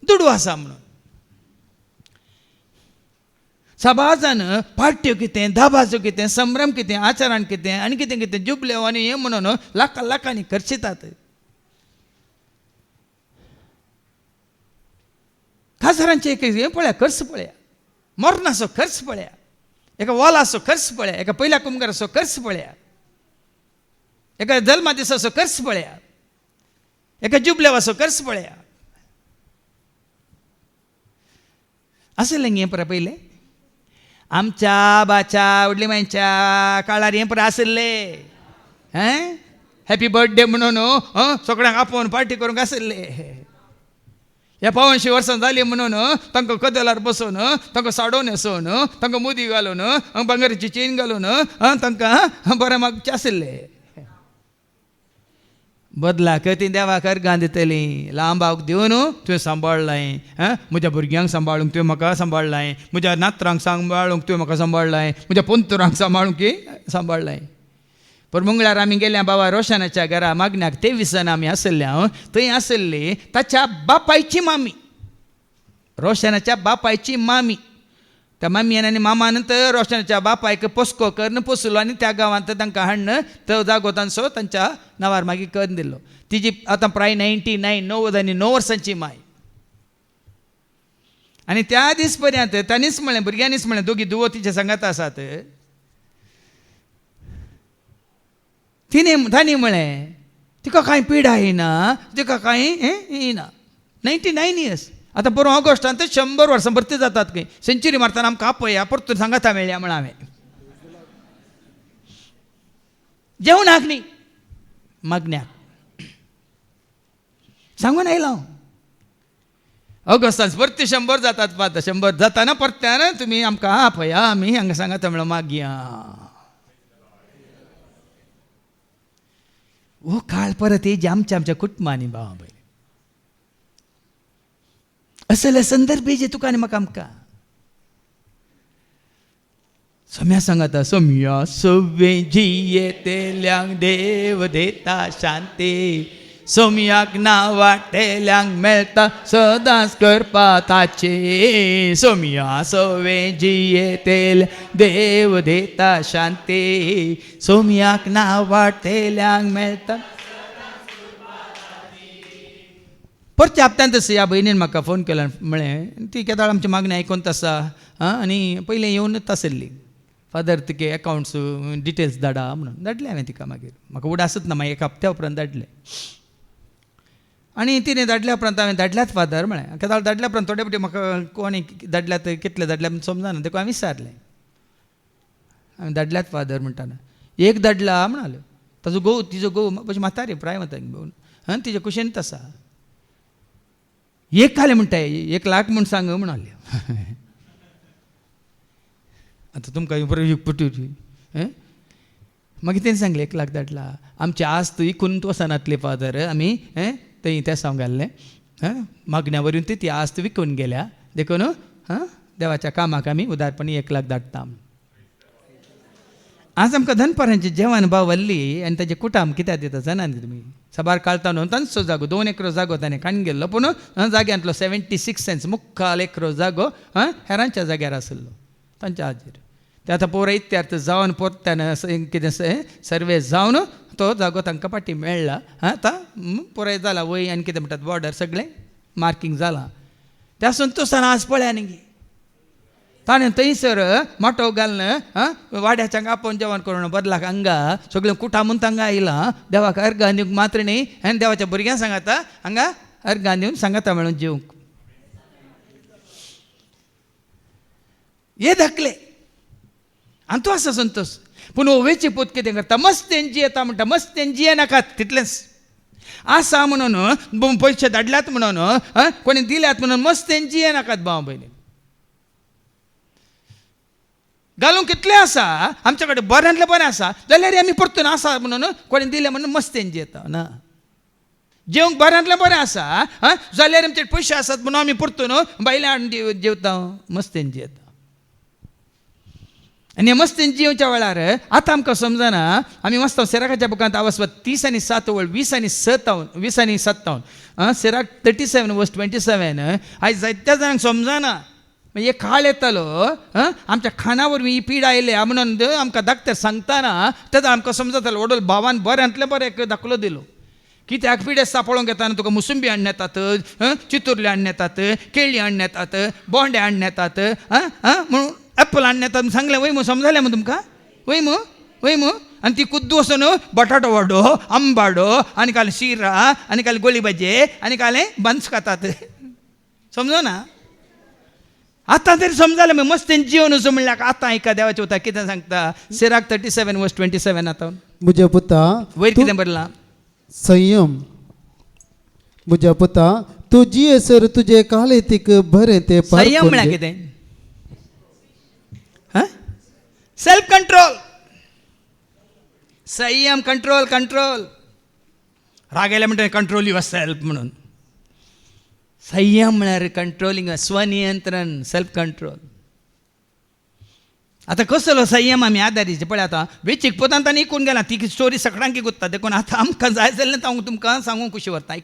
दुडू आसा म्हणून. साबार जाण पार्ट्यो कितें, धाबाचो कितें, संभ्रम कितें, आचरण कितें आनी कितें कितें जुबल्यो आनी हें म्हणून लाखांनी खर्चितात. खासदारांचे एक हें पळया, खर्च पळया, मरणाचो खर्च पळया, एका वॉलाचो खर्च पळया, एका पयल्या कुंभाराचो खर्च पळया, एका जल्मा दिसाचो खर्च पळया, एका जुबलेवाचो खर्च पळया. आसलें हें पळय पयलें आमच्या बाच्या व्हडली मांयच्या काळार हें पळय आसलें. हॅपी बर्थडे म्हणून सगळ्यांक आपोवन पार्टी करूंक आसले. ह्या 500 वर्सां जालीं म्हणून तांकां कदेलार बसोवन, तांकां साडो न्हेसोवन, तांकां मुदी घालून, भांगराची चेन घालून तांकां बरें मागचें आसलें. बदलाक ती देवाक अर्गां दितलीं. लांबाक दिवन तुवें सांबाळलाय, म्हज्या भुरग्यांक सांबाळूंक तुवें म्हाका सांबाळलाय, म्हज्या नातरांक सांबाळूंक तुवें म्हाका सांबाळलाय, म्हज्या पंतुरांक सांबाळूंक सांबाळलाय. पण मंगळार आमी गेल्या बाबा रोशनाच्या घरा मागण्याक. 23 आमी आसल्या. थंय आसली ताच्या बापायची मामी, रोशनाच्या बापायची मामी. त्या मामयेन आनी मामान रोशनाच्या बापायक पोस्को करून पोसलो आनी त्या गांवांत तांकां हाडून तो जागो तांचो तांच्या नांवार मागीर करून दिलो. तिजी आतां प्राय 99 वर्सांची माय. आनी त्या दीस पर्यंत तांणीच म्हळें, भुरग्यांनीच म्हळें, दोगी दुवो तिच्या सांगात आसात, तांणी म्हळें तिका कांय पिडा येना, तिका कांय येना. 99 इयर्स. आतां बरो ऑगस्टांत 100 वर्सां भरती जातात खंय. सेंच्युरी मारतना आमकां आपया परतून सांगाता मेळ्ळ्या म्हण हांवें. जेवणाक न्ही, मागण्याक सांगून आयलो. ऑगस्टांत परती 100 जातात. पात 100 जाताना परत्यान तुमी आमकां आपया, आमी हांगा सांगाता म्हणून मागया. हो काळ परत येजी आमच्या कुटुंबांनी भावा पळय. असले संदर्भ जे तुका आनी म्हाका आमकां. सोम्या सांगाता, सोम्या सव्वे जियेतेल्यांक देव देता शांती, सोम्याक ना वाटेल्यांक मेळटा सदांच करपा ताचे. सोम्या सव्वे जियेतेल्यांक देव देता शांती, सोम्याक ना वाटेल्यांक मेळटा. परते हप्त्यांतच ह्या भयणीन म्हाका फोन केलो. म्हळें ती केदाळ आमची मागणी आयकोन आसा आनी पयलें येवनूच आसली. फादर तुगे अकावंट्स डिटेल्स धाडा म्हणून धाडले हांवें तिका. मागीर म्हाका उडासच ना, मागीर 1 हप्त्या उपरांत धाडले. आनी तिणें धाडल्या उपरांत हांवें धाडल्यात फादर म्हळें. केदाळ धाडल्या उपरांत थोडे फावटी म्हाका कोणी धाडल्यात कितले धाडल्यात समजना, देखून हांवें विचारलें. हांवें धाडल्यात फादर म्हणटाना एक धाडला म्हणालो. ताजो घोव, तिजो घोव मातशी म्हातारी प्राय म्हणटा घेवन, तिच्या कुशेंत आसा. एक घाले म्हणटाय, 1 लाख म्हूण सांग म्हणाले. आतां तुमकां पटोवची. मागीर तेणें सांगलें 1 लाख धाडला. आमची आस्त इकून वचनातले फादर, आमी थंय त्या सांगले मागण्या वरून ती आस्त विकून गेल्या, देखून देवाच्या कामाक आमी उदारपणी 1 लाख धाडटा. आज आमकां दनपारांचें जेवण बावल्ली आनी ताजे कुटाम कित्याक दिता जाणा न्ही तुमी. सबार काळता न्हू तांचो जागो 2 एकर जागो ताणें काडून गेल्लो, पूण जाग्यांतलो 76 सेंट्स मुक्काल एकर जागो हेरांच्या जाग्यार आसलो तांच्या हाजेर. ते आतां पोर इत्यार्थ जावन परत्यान कितें सर्वे जावन तो जागो तांकां फाटीं मेळ्ळा. आतां पुराय जाला, वय आनी कितें म्हणटात बॉर्डर सगळें मार्कींग जालां. त्या संतोशान आज पळया न्ही ताणें थंयसर माटो घालून वाड्याच्यांक आपोवन जेवण करून बदलाक हांगा सगळें कुटामून तांकां आयलां. देवाक अर्गां दिवंक मात्र न्ही, आनी देवाच्या भुरग्यांक सांगाता हांगा अर्गां दिवन सांगाता मेळून जेवंक. हे धाकले आनी तूं आसा संतोश. पूण ओवेची पूत कितें करता, मस्तेन जियेता म्हणटा. मस्तेन जिये नाकात तितलेंच. आसा म्हणून पयशे धाडल्यात म्हणून कोणी दिल्यात म्हणून मस्त तेंची ये नाकात भाव भयणी. घालूंक कितले आसा आमच्या कडेन बऱ्यांतले बरें आसा जाल्यार आमी परतून आसा म्हणून कोणी दिले म्हणून मस्त तेंची येता ना. जेवंक बऱ्यांतले बरें आसा जाल्यार आमचे पयशे आसात म्हणून आमी परतून बायले हाडून जेवता मस्त तेंची येता. आनी हे मस्त तेंची जेवच्या वेळार आतां आमकां समजना आमी मस्त सिराकाच्या बुकांत आवाज 30 आनी 7 वळ 20 आनी 57 सिराक 37 वर्स 27 आयज जायत्या जाणांक समजना. हे काळ येतालो आमच्या खाना वरवीं ही पीड आयले म्हणून आमकां धाकटे सांगतना तेन्ना आमकां समजतालो वडोल भावान बऱ्यांतले बरें एक दाखलो दिलो. कित्याक पिडे सांपळोवंक येताना तुका मुसंबी हाडून येतात, चितुर्ले हाडून येतात, केळी हाडून येतात, बोंडे हाडून येतात म्हणून एप्पल हाडून येतात सांगलें वय मू समजलें मग तुमकां वय मू आनी ती कुद्दू वचून बटाटो वाडो आंबाडो आनी काल शिरा आनी काल गोळी भाजे आनी काले बन्स खातात. समजो ना आतां तरी समजालें मग मस्त तेंची जेवण वचूं म्हणल्यार आतां आयका देवाचें उतर कितें सांगता सिराक 37 वर्स 27 आतां म्हज्या पुता वयर कितें बरलां संयम. म्हज्या पुता तुजी हेसर तुजे कालेतीक बरें ते संयम म्हळ्यार कितें सेल्फ कंट्रोल. संयम कंट्रोल राग आयले म्हणटा कंट्रोल युअर सेल्फ म्हणून. संयम म्हळ्यार कंट्रोलिंग स्वनियंत्रण सेल्फ कंट्रोल. आतां कसलो संयम आमी आदारीचे पळय आतां वेचीक पोतान ताणें इकून गेला ती स्टोरी सगळ्यांक गुत्ता देखून आतां आमकां जाय जाल्लें हांव तुमकां सांगूंक कशी व्हरता.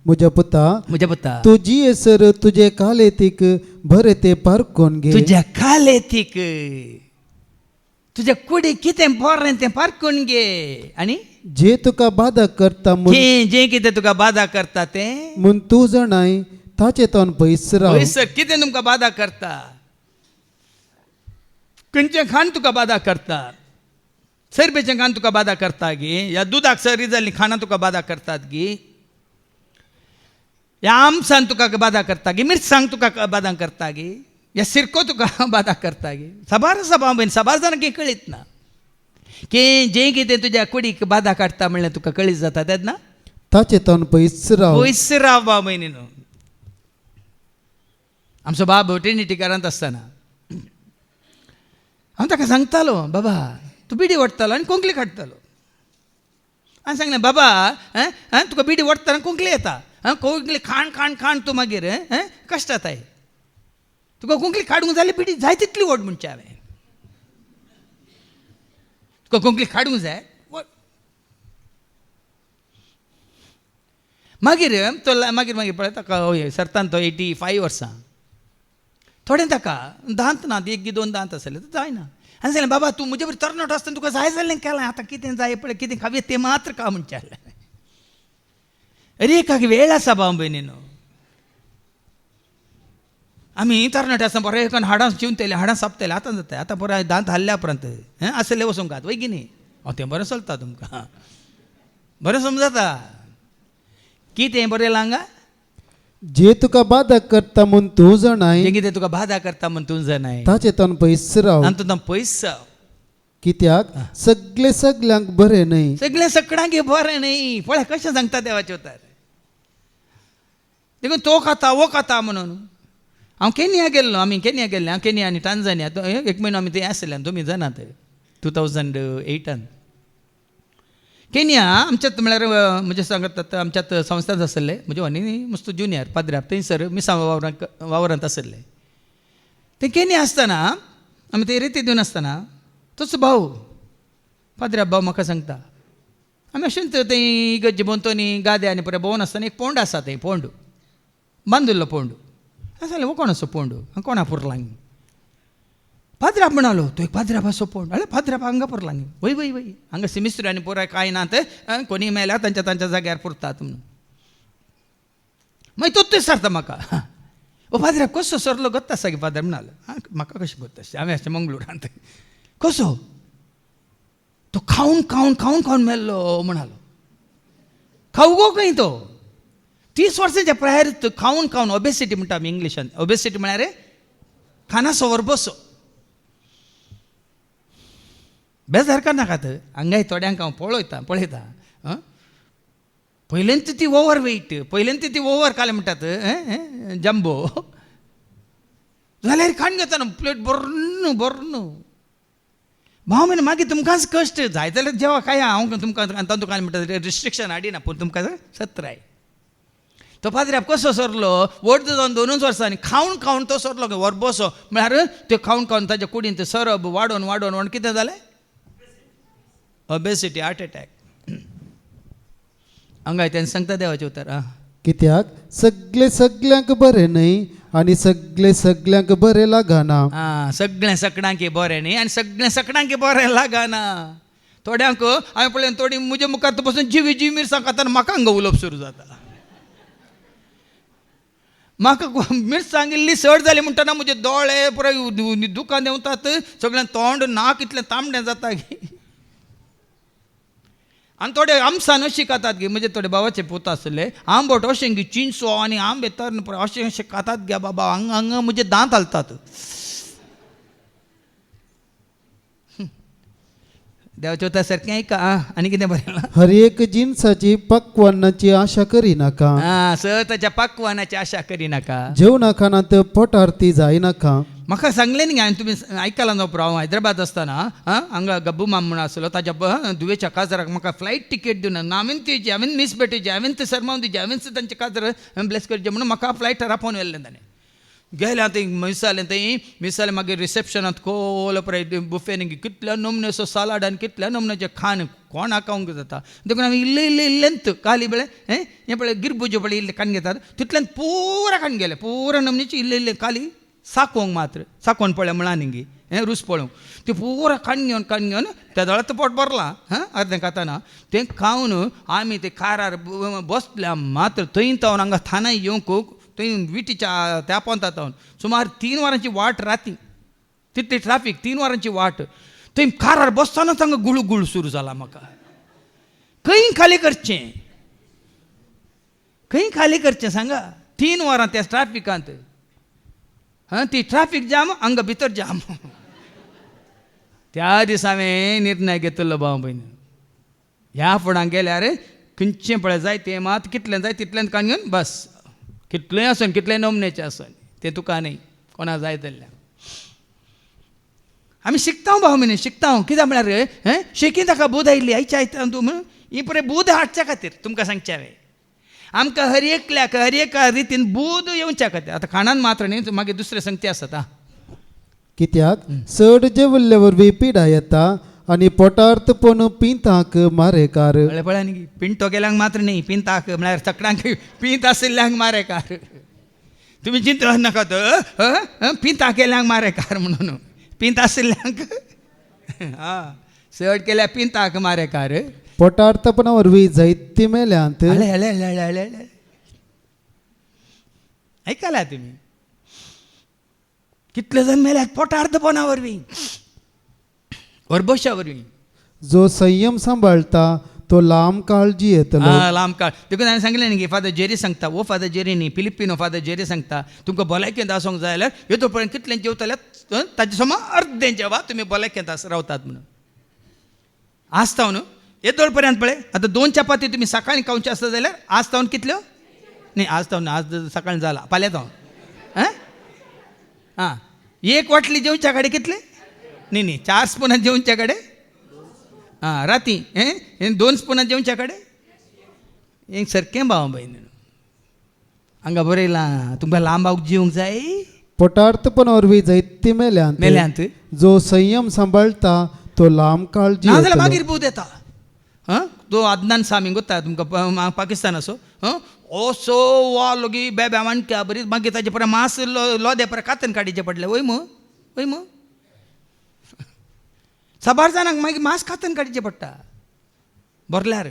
म्हज्या पुता तुजी हेसर तुजे कालेतीक बरें ते पारखून घे. तुज्या कालेतीक तुज्या कुडी कितें बरें तें पारखून घे. आनी जे तुका बाधा करता जे कितें तुका बाधा करता तें म्हूण तूं जाणाय ताचे तोंड पयस राव. कितें तुमकां बाधा करता खंयचें खाण तुका बाधा करता सरबेचें खाण तुका बाधा करता गे या दुदाक सरी जाल्लीं खाणां तुका बाधा करतात गे या आमसान तुका बाधा करता गे मिरसांग तुका बाधा करता गे या सिरको तुका बाधा करता गे. साबार जाणांक कळीत ना की जें कितें तुज्या कुडीक बाधा काडटा म्हणल्यार तुका कळीत जाता तेन्ना ताचे तोंड पयस राव बाब म्हयनीनो. आमचो बाब ट्रिनिटीकारांत आसतना हांव ताका सांगतालो बाबा तूं बिडी ओडटालो आनी कोंकली काडटालो. हांवें सांगलें बाबा तुका बिडी ओडटना कोंकली येता कोंकली खाण तूं मागीर कश्ट जाताय तुका कोंकली काडूंक जाय बिडी जाय तितली ओड म्हणचे हांवें तुका कोंकली काडूंक जाय मागीर तो मागीर पळय ताका सर्तान तो 85 वर्सां थोडें ताका दांत ना 1-2 दांत आसले जायना. हांवें सांगलें बाबा तूं म्हजे बरें तरणाटो आसतना तुका जाय जाल्लें केलां आतां कितें जाय पळय कितें खावें तें मात्र खा म्हणचे अरे काक वेळ आसा भाव भयणीनो. आमी तरणाटे आसतना बरें करून हाडां चिवतले हाडां सापतले आतां जाता आतां बरें दांत हाल्ल्या उपरांत आसले वचूंक घात वय की न्ही तें बरें चलता तुमकां बरें समजता कितें बरें लांगा जे तुका बाधा करता म्हूण तूं जाणाय जें कितें तुका बाधा करता म्हूण तूं जाणाय ताचे तोंड पयस राव. आनी तूं पयस राव कित्याक सगळ्यांक बरें न्हय सगळें सगळ्यांक बरें न्हय. पळय कशें सांगता देवाचे उतर देखून तो खाता वो खाता म्हणून. हांव केनिया गेल्लो हांव केनिया आनी टांझानिया 1 म्हयनो आमी थंय आसले तुमी जाणात 2008 केनिया आमच्यात म्हळ्यार म्हणजे सांगतात आमच्यात संस्थांत आसले म्हजे वानी मस्त जुनियर पाद्र्याप थंयसर मिसां वावरांत आसले. ते केनिया आसतना आमी ते रिती दिवन आसतना तोच भाव पाद्र्याप भाव म्हाका सांगता आमी अशेंच थंय इगर्जे बोंतोनी गादे आनी पळय भोंवन आसतना एक पोंड आसा थंय पोंड बांदिल्लो पोंड. हांवें सांगलें हो कोण असो पोंड कोणा पुरलां पाद्र्याप म्हणालो तो एक पाद्र्याप असो पोंड अरे पाद्र्याप हांगा पुरलां वय हांगा सिमिस्त्री आनी पुराय कांय नात कोणी मेल्यार तांच्या जाग्यार पुरतात म्हणून. मागीर तोच विचारता म्हाका ओ पाद्र्याप कसो सरलो गत्ता आसा गे पाद्र्याप म्हणालो म्हाका कशें गत्ता हांवें अशें मंगळुरांत कसो तो खावन मेल्लो म्हणालो. खाऊ गो खंय तो 30 वर्सांच्या प्रायर खावन ओबेसिटी म्हणटा आमी इंग्लिशान ओबेसिटी म्हळ्यार खाना सोवर बसो बेजार नाकात हांगाय थोड्यांक हांव पळयता पहिल्यांदा ती ओव्हर वेट, पहिल्यांदा ती ओव्हर काय म्हणतात जम्बो जाल्यार खाण घेता प्लेट भरून भरून भाव म्हणे मागीर तुमकांच कश्ट जाय जाल्यार जेव्हा काय हांव तुमकां तातूंत काय म्हणटा रिस्ट्रिक्शन हाडिना पूण तुमकां सत्राय. तो पाद्र्याप कसो सरलो व्हड जावन 2 वर्सांनी खावन खावन तो सरलो वरबसो म्हळ्यार ते खावन खावन ताच्या कुडीन ते सरब वाडोवन वाडोवन वाडोवन कितें जालें ओबेसिटी हार्ट अटॅक. हांगा तेन्ना सांगता देवाचें उतर कित्याक सगळे सगळ्यांक बरें न्हय आनी सगळे सगळ्यांक बरें लागना. सगळें सगळ्यांक बरें न्ही आनी सगळें सगळ्यांक बरें लागना. थोड्यांक हांवें पळयलें थोडी म्हजे मुखार बसून जिवी जी मिरसांग खाताना म्हाका हांगा उलोवप सुरू जाता. म्हाका मिरसांग इल्ली सड जाली म्हणटना म्हजे दोळे पुराय दुकान देंवतात, सगळ्यां तोंड नाक इतलें तांबडें जाता गी. आनी थोडे आमसान अशी खातात गे म्हणजे थोडे बाबाचे पोत आसले आंबट अशें गी चिंचो आनी आंबे तर पुराय अशें अशें खातात गे बाबा हांगा हांगा म्हजे दांत हालतात. देवाचें उतर सारकें ऐका आनी कितें बरें हर एक जिन्साची पक्वान्नाची आशा करिनाका. सताच्या पाकवानाची आशा करिनाका. जेवणा खाणांत पोटार्थी जायनाका. म्हाका सांगलें न्ही हांवें तुमी आयकलां न्हू हांव हैदराबाद आसतना हांगा गब्बू माम म्हणून आसलो ताच्या दुवेच्या काजाराक म्हाका फ्लायट तिकेट दिवन हांवें तेजी हांवें मीस भेटोवची हांवें ते सरमावन दिवची हांवें तांचे काजार ब्लेस करचें म्हणून म्हाका फ्लायटार आपोवन व्हेल्लें ताणें. गेले थंय मिसालें थंय मिसालें मागीर रिसेप्शनांत खोल पळय बुफेन कितल्या नमने असो सालाड आनी कितल्या नमन्याचें खाण कोणाक खावंक जाता. देखून हांवें इल्लें इल्लें इल्लेंत काली बेळे हें पळय गिरबुजे पळय इल्लें खाण घेतात तितल्यान पुरा खाण गेलें पुरा नमनेची इल्लें इल्लें काली साकोंक मात्र साकोन पळय म्हळां न्ही हें रूस पळोवंक ते पुरा खाण घेवन त्या दोळात पोट भरलां अर्दें खाताना तें खावन आमी ते कारार बसल्या मात्र थंय तावन हांगा थानाय येवंक थंय विटीच्या त्या पोंता तावन सुमार 3 वरांची वाट राती तितली ट्राफीक 3 वरांची वाट थंय कारार बसतानाच हांगा गुळू गुळ सुरू जाला म्हाका खंय खाली करचें सांगा 3 वरां त्या ट्राफिकांत ती ट्राफीक जाम हांगा भितर जाम. त्या दिसा हांवें निर्णय घेतलो भाव भयण ह्या फुडां गेल्यार खंयचें पळय जाय तें मात कितलें जाय तितलें काण घेवन बस कितलेंय आसन कितलें नमनेचें आसन तें तुका न्हय कोणा जाय जाल्यार. आमी शिकता भाव भयण शिकता कित्याक म्हळ्यार शेकी ताका बूद आयिल्ली आयच्या आयतान तूं ही पळय बूद हाडच्या खातीर तुमकां सांगचें हांवें आमकां हर एक रितीन बूद येवच्या खातीर. आतां खाणान मात्र न्ही मागीर दुसरे संगती आसत. कित्याक चड जेवल्ले वरवीं पिडा येता आनी पोटार्थ पण पिंताक मारेकार. पळय न्ही पिंटो गेल्यांक मात्र न्ही पिंताक म्हळ्यार चकडांक पिंत आशिल्ल्यांक मारेकार. तुमी चिंता नाका पिंताक गेल्यांक मारेकार म्हणून पिंत आशिल्ल्यांक चड केल्यार पिंताक मारेकार. पोटार्थपणा वरवीं जायती मेल्यांत ऐकला तुमी कितले जण मेल्यात पोटार्थपणा वरवीं वरबशा वरवीं. जो संयम सांबाळटा तो लांब काळ जियेतलो. लांब काळ देखून हांवें सांगलें न्ही फादर जेरी सांगता वो फादर जेरी न्ही फिलिपिनो फादर जेरी सांगता तुमकां भलायकेंत आसूंक जाय जाल्यार येतो पर्यंत कितलें जेवतल्यार ताचे समोर अर्दें जेवा तुमी भलायकेंत रावतात म्हणून आसता न्हू. येतोळ पर्यंत पळय आतां 2 चपाती तुमी सकाळीं खावचे आसता जाल्यार आज तावन कितल्यो न्ही आज तावन आज सकाळीं जाला फाल्यां तावन एक वाटली जेवच्या कडेन कितले न्ही 4 स्पुनां जेवच्या कडेन राती 2 स्पुनां जेवच्या कडेन एक सारकें भाव भयण हांगा बरयलां तुमकां लांबाक जेवंक जाय. पोटार्थपणा वरवीं जायती मेल्यांत जो संयम सांबाळटा तो लांब काळ जियेतलो. जियेतलो. मागीर बूद येता तो अदनान सामी गोता तुमकां पाकिस्तान असो असो वा लोगी बेब्या माणक्या बरी मागीर ताचे परत मास लोदे परत कातन काडीचे पडले वय मग साबार जाणांक मागीर मास कातन काडीचे पडटा भरल्यार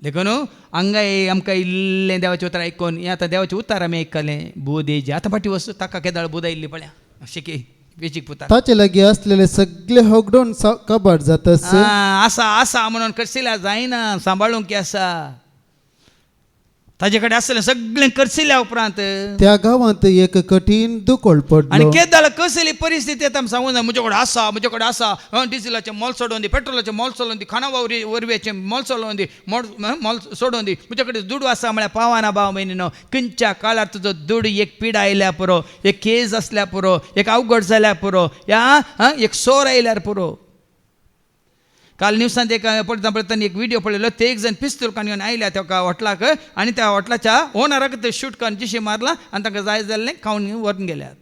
देखून हांगा आमकां इल्लें देवाचें उतर आयकून हें आतां देवाचें उतार आमी आयकलें बूद येजी आतां फाटी वचूं ताका केदाळ बूद आयिल्ली पळया शिकी वेचीक पुता ताचे लागीं असलेले सगळे होगडोन काबार जातस. आसा म्हणून करशिल्या जायना सांबाळूंक आसा. ताजे कडेन आसलें सगळें करसिल्या उपरांत त्या गावांत एक कठीण दुकोळ आनी पडलो. कितें जालें कसली परिस्थिती येता आमी सांगूं ना. म्हजे कडेन आसा डिझेलाचें मोल सोडून दी, पेट्रोलाचें मोल सोडून दी, खाना वरव्याचें मोल सोडून दी, मोल सोडून दी, म्हजे कडेन दुडू आसा म्हळ्यार पावाना भाव म्हयनो. खंयच्या काळार तुजो दूड एक पीड आयल्या पुरो, एक केस आसल्या पुरो, एक अवघड जाल्यार पुरो, या एक सोर आयल्यार पुरो. काल न्यूजांत एक पळयतना एक व्हिडिओ पळयलो. ते एक जण पिस्तूल काडून घेवन आयल्या त्या हॉटलाक आनी त्या हॉटलाच्या ओनराक ते शूट करून जिशी मारला आनी तांकां जाय जाल्लें खावन व्हरून गेल्यात.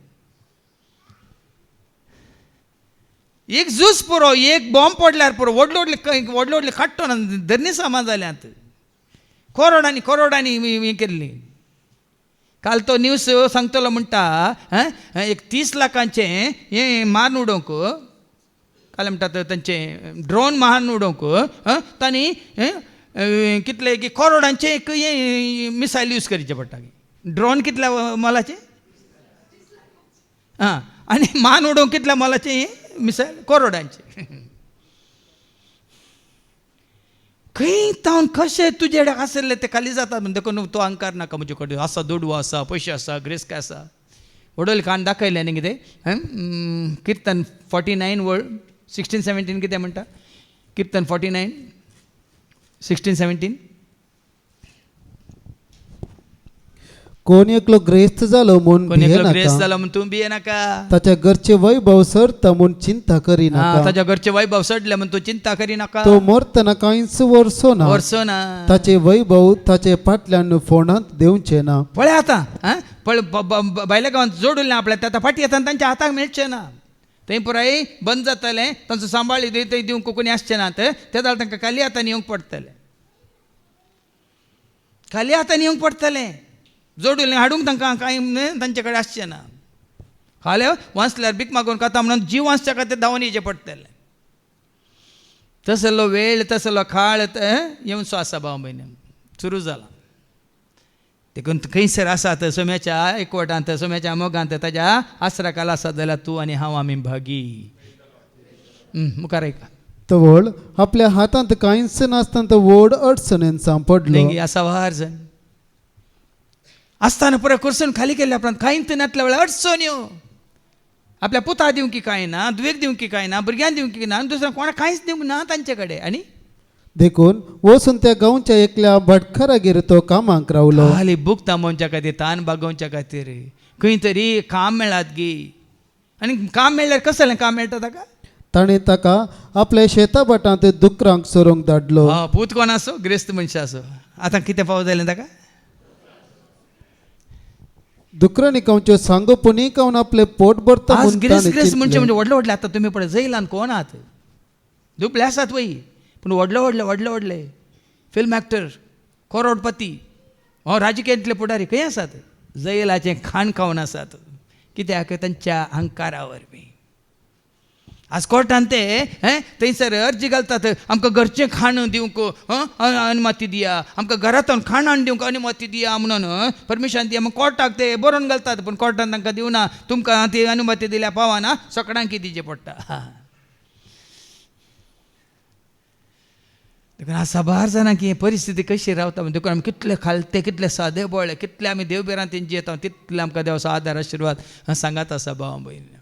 एक झूज पुरो, एक बॉम्ब पडल्यार पुरो, व्हडले काडटो ना धरणी सामान जाल्यात. करोडांनी हें केल्ली. काल तो न्यूज सांगतलो म्हणटा एक 30 लाखांचें हें मारून उडोवंक, काल म्हणटात तांचें ड्रोन मारून उडोवंक तांणी कितले की करोडांचें एक मिसायल यूज करचें पडटा. ड्रोन कितल्या मोलाचें आनी मान उडोवंक कितल्या मोलाचें मिसायल करोडांचें. खंय तावन कशें तुजे कडेन आसलें तें खाली जाता म्हण देखून तो अहंकार नाका. म्हजे कडेन आसा, दुडू आसा, पयशे आसा, ग्रेस्क आसा. वडोल काण दाखयलें न्ही कितें किर्तन 49 वर्ड 16-17 कितें म्हणटा. किर्तन 49 16-17 कोण एकलो ग्रेस्त जालो म्हूण कोणी भिये ग्रेस नाका. जाला म्हण तूं भिये नाका. ताच्या घरचे वैभव सरता म्हूण चिंता करी नाका. ताच्या घरचे वैभव सडले म्हण तूं चिंता करी नाका. तो मरतना कांयच वर्सो ना. वर्सो ना. ताचे वैभव ताचे फाटल्यान फोंडांत देवचे ना. पळय आतां पळय भायल्या गांवांत जोडूल्लें आपल्या ते आतां फाटी येताना तांच्या हाताक मेळचें ना. थंय पुराय बंद जातलें. तांचो सांबाळ थंय दिवंक कोणी आसचें ना. ते जाल्यार तांकां खाली हातान येवंक पडटलें. खाली हातान येवंक पडटलें. जोडूल्लें हाडूंक तांकां कांय तांचे कडेन आसचें ना. खाले वाचल्यार भीक मागून खाता म्हणून जीव वाचच्या खातीर धांवन येचें पडटलें. तसलो वेळ तसलो काळ येवचो आसा भाव भयणी. सुरू जाला. देखून खंयसर आसात सोम्याच्या एकवटांत, सोम्याच्या मोगांत, ताच्या आसराकाल आसात जाल्यार तूं आनी हांव आमी भागी. मुखार ऐका. तो व्हड आपल्या हातांत कांयच नासतना तो व्हड अडचणेन सांपडलो. देंगी आसावार जण आसतना पुरो करसून खाली केल्ल्या उपरांत कांयच नातल्या वेळार अडचण्यो. आपल्या पुता दिवंक की कांय ना, दुवेक दिवंक की कांय ना, भुरग्यांक दिवंक की ना, आनी दुसऱ्या कोणाक कांयच दिवंक ना तांचे कडेन. आनी देखून वचून त्या गांवच्या एकल्या भटकारागेर तो कामाक रावलो. खाली बुकता मनच्या खातीर, तान बागोवच्या खातीर खंय तरी काम मेळात गी. आनी काम मेळ्ळ्यार कसलें काम मेळटा ताका. ताणें ताका आपल्या शेता भाटांत दुकरांक सोरोंक धाडलो. पूत कोण आसो, ग्रेस्त मनशां आसो. आतां कितें फावो जालें ताका. दुकरांनी गांवच्यो सांगोपणी खावन आपलें पोट भरता आज म्हूण ग्रेस ताणें ग्रेस चिंतलें. म्हणजे व्हडले आतां तुमी पळय जैलान कोण आहात. दुबळे आसात वय पूण व्हडले फिल्म एक्टर, करोडपती, राजकीयांतले पुढारी खंय आसात. जैलाचें खाण खावन आसात. कित्याक तांच्या अहंकारा वरवीं. आज कोर्टान ते थंयसर अर्जी घालतात आमकां घरचें खाण दिवंक अनुमती दिया, आमकां घरांतून खाण हाडून दिवंक अनुमती दिया म्हणून परमिशन दिया. मग कोर्टाक ते बरोवन घालतात पूण कोर्टान तांकां दिवना. तुमकां ती अनुमती दिल्या पावना, सगळ्यांक दिवचें पडटा. देखून आज साबार जाणांक ही परिस्थिती कशी रावता म्हणजे देखून आमी कितले खालते, कितले सादे बोळे, कितले आमी देवबिरांत जियेता तितले आमकां देवाचो आदार आशिर्वाद सांगात आसा भाव भयणी.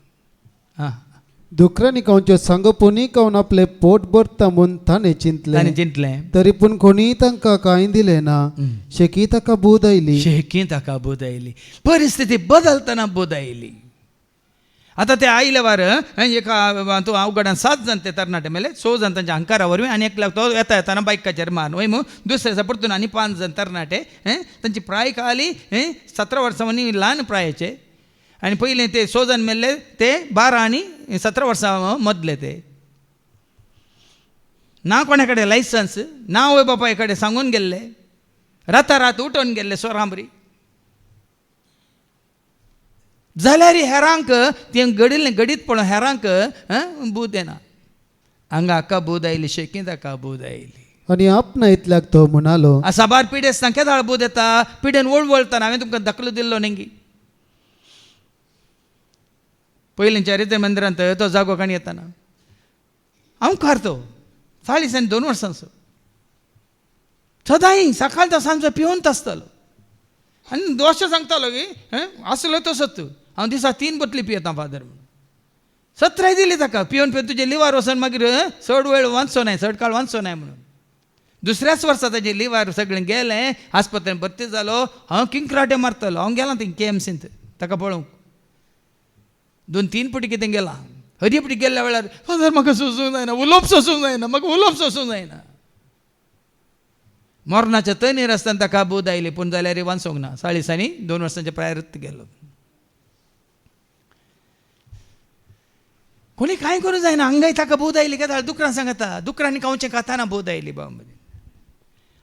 दुकरांनी गांवच्यो सांगोपणी खावन आपलें पोट भरता म्हूण ताणें चिंतलें. तरी पूण कोणीय तांकां कांय दिलें ना. शेकी ताका बूद आयली. शेकी ताका बोध आयली. परिस्थिती बदलतना बोध आयली. आतां ते आयले वार एका तो अवघडान 7 जाण ते तरणाटे मेले. 6 जाण तांच्या अहंकारा वरवीं आनी एकल्याक तो येताना बायकाचेर मारून वय मग दुसऱ्या दिसा परतून आनी 5 जाण तरणाटे. तांची प्राय काली 17 वर्सां आनी ल्हान प्रायाचे. आनी पयलीं ते 6 जाण मेल्ले ते 12 आनी 17 वर्सां मदले. ते ना कोणा कडेन लायसन्स ना, वय बापाय कडेन सांगून गेल्ले. रात उठोवन गेल्ले सोरांबरी. जाल्यार हेरांक ती घडीत पळोवन हेरांक बूद येना. हांगा हाका बूद आयली, शेकी ताका बूद आयली. आनी आपणा इतल्याक तो म्हणालो. साबार पिडे आसतना केदाळ बूद येता. पिडेन वळवळतना हांवें तुमकां दाखलो दिल्लो नेंगी. पयलींच्या रिते मंदिरांत तो जागो काणी येताना हांव खारतो 40 आनी 2 वर्सांचो. सदांय सकाळचो सांजचो पिवूंत आसतलो. आनी दोश सांगतालो की असलो तसोच हांव दिसा 3 बटली पियेता फादर म्हणून 17 दिली ताका पिवन पिवन तुजे लिवर वचोन मागीर चड वेळ वाचचो न्हय चड काळ वाचचो न्हय म्हणून दुसऱ्याच वर्सा ताजें लिवर सगळें गेलें आस्पत्रेन भरती जालो हांव किंकराटे मारतलो हांव गेलां थंय KMCंत ताका पळोवंक 2-3 फावटी कितें गेलां हरी फावटी गेल्ल्या वेळार फादर म्हाका सोसूंक जायना उलोवप सोसूंक जायना म्हाका उलोवप सोसूंक जायना मरणाच्या तणीर आसतना ताका बोध आयली पूण जाल्यार वाचोंक ना 2 वर्सांच्या प्रायरूत गेलो कोणी कांय करूं जायना हांगाय ताका बोध आयली काय दुकरां सांगता दुकरांनी कावचें खाताना बोध आयली बाबा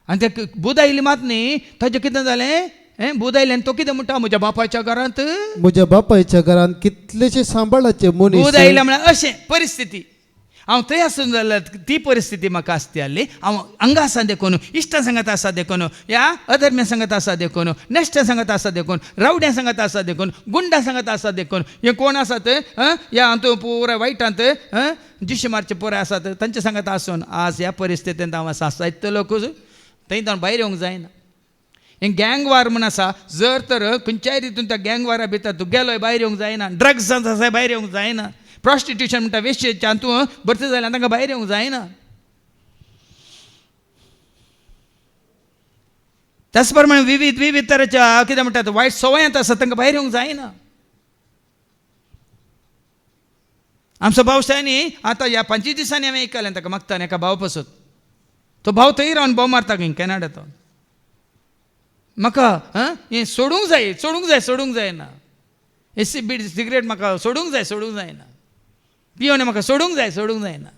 आनी ते बोध आयली मात न्ही ताजें कितें जालें बोध आयलें आनी तो कितें म्हणटा म्हज्या बापायच्या घरांत म्हज्या बापायच्या घरांत कितलेशे सांबाळाचे मनीस बोध आयले म्हळ्यार अशें परिस्थिती हांव थंय आसून जाल्यार ती परिस्थिती म्हाका आसती आसली हांव हांगा आसा देखून इश्टां सांगता आसा देखून ह्या अधर्म्या सांगता आसा देखून नेश्ट्या सांगता आसा देखून रावड्या सांगता आसा देखून गुंडा सांगता आसा देखून हे कोण आसात ह्या हातूंत पुराय वायटांत जिशमारचे पुराय आसात तांचे सांगता आसून आज ह्या परिस्थितींत हांव आसा साहित्य थंय जावन भायर येवंक जायना हे गँग वार म्हूण आसा जर तर खंयच्याय रितून त्या गँग वारा भितर तूं गेलोय भायर येवंक जायना ड्रग्सांत आसा भायर येवंक जायना प्रॉस्टिट्यूशन म्हणटा वेश्येच्यान तूं भरती जाल्यार तांकां भायर येवंक जायना त्याच प्रमाणे विविध तरेच्या कितें म्हणटात वायट सवयांत आसा तांकां भायर येवंक जायना आमचो भावशायनी आतां ह्या 25 दिसांनी हांवें आयकलें ताका मागता एका भाव पासून तो भाव थंय रावन भाव मारता खंय कॅनडांत म्हाका हें सोडूंक जायना हे सिगरेट म्हाका सोडूंक जायना पियोन म्हाका सोडूंक जायना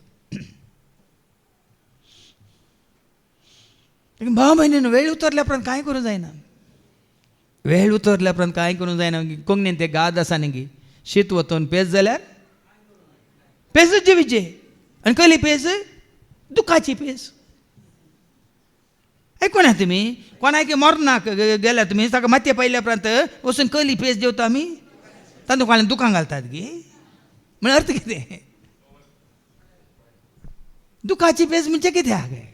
भाव म्हयने वेळ उतरल्या उपरांत कांय करूं जायना वेळ उतरल्या उपरांत कांय करूं जायना कोंकणीन ते गाद आसा न्ही शीत वतून पेज जाल्यार पेजूच जिवीचे आनी कसली पेज दुखाची पेज कोणा तुमी कोणाक मरनाक गेल्या तुमी ताका मातये पयल्या उपरांत वचून कली पेज जेवता आमी तातूंत कोणाक दुखां घालतात गे म्हळ्यार अर्थ कितें दुखाची पेज म्हणजे कितें हा गे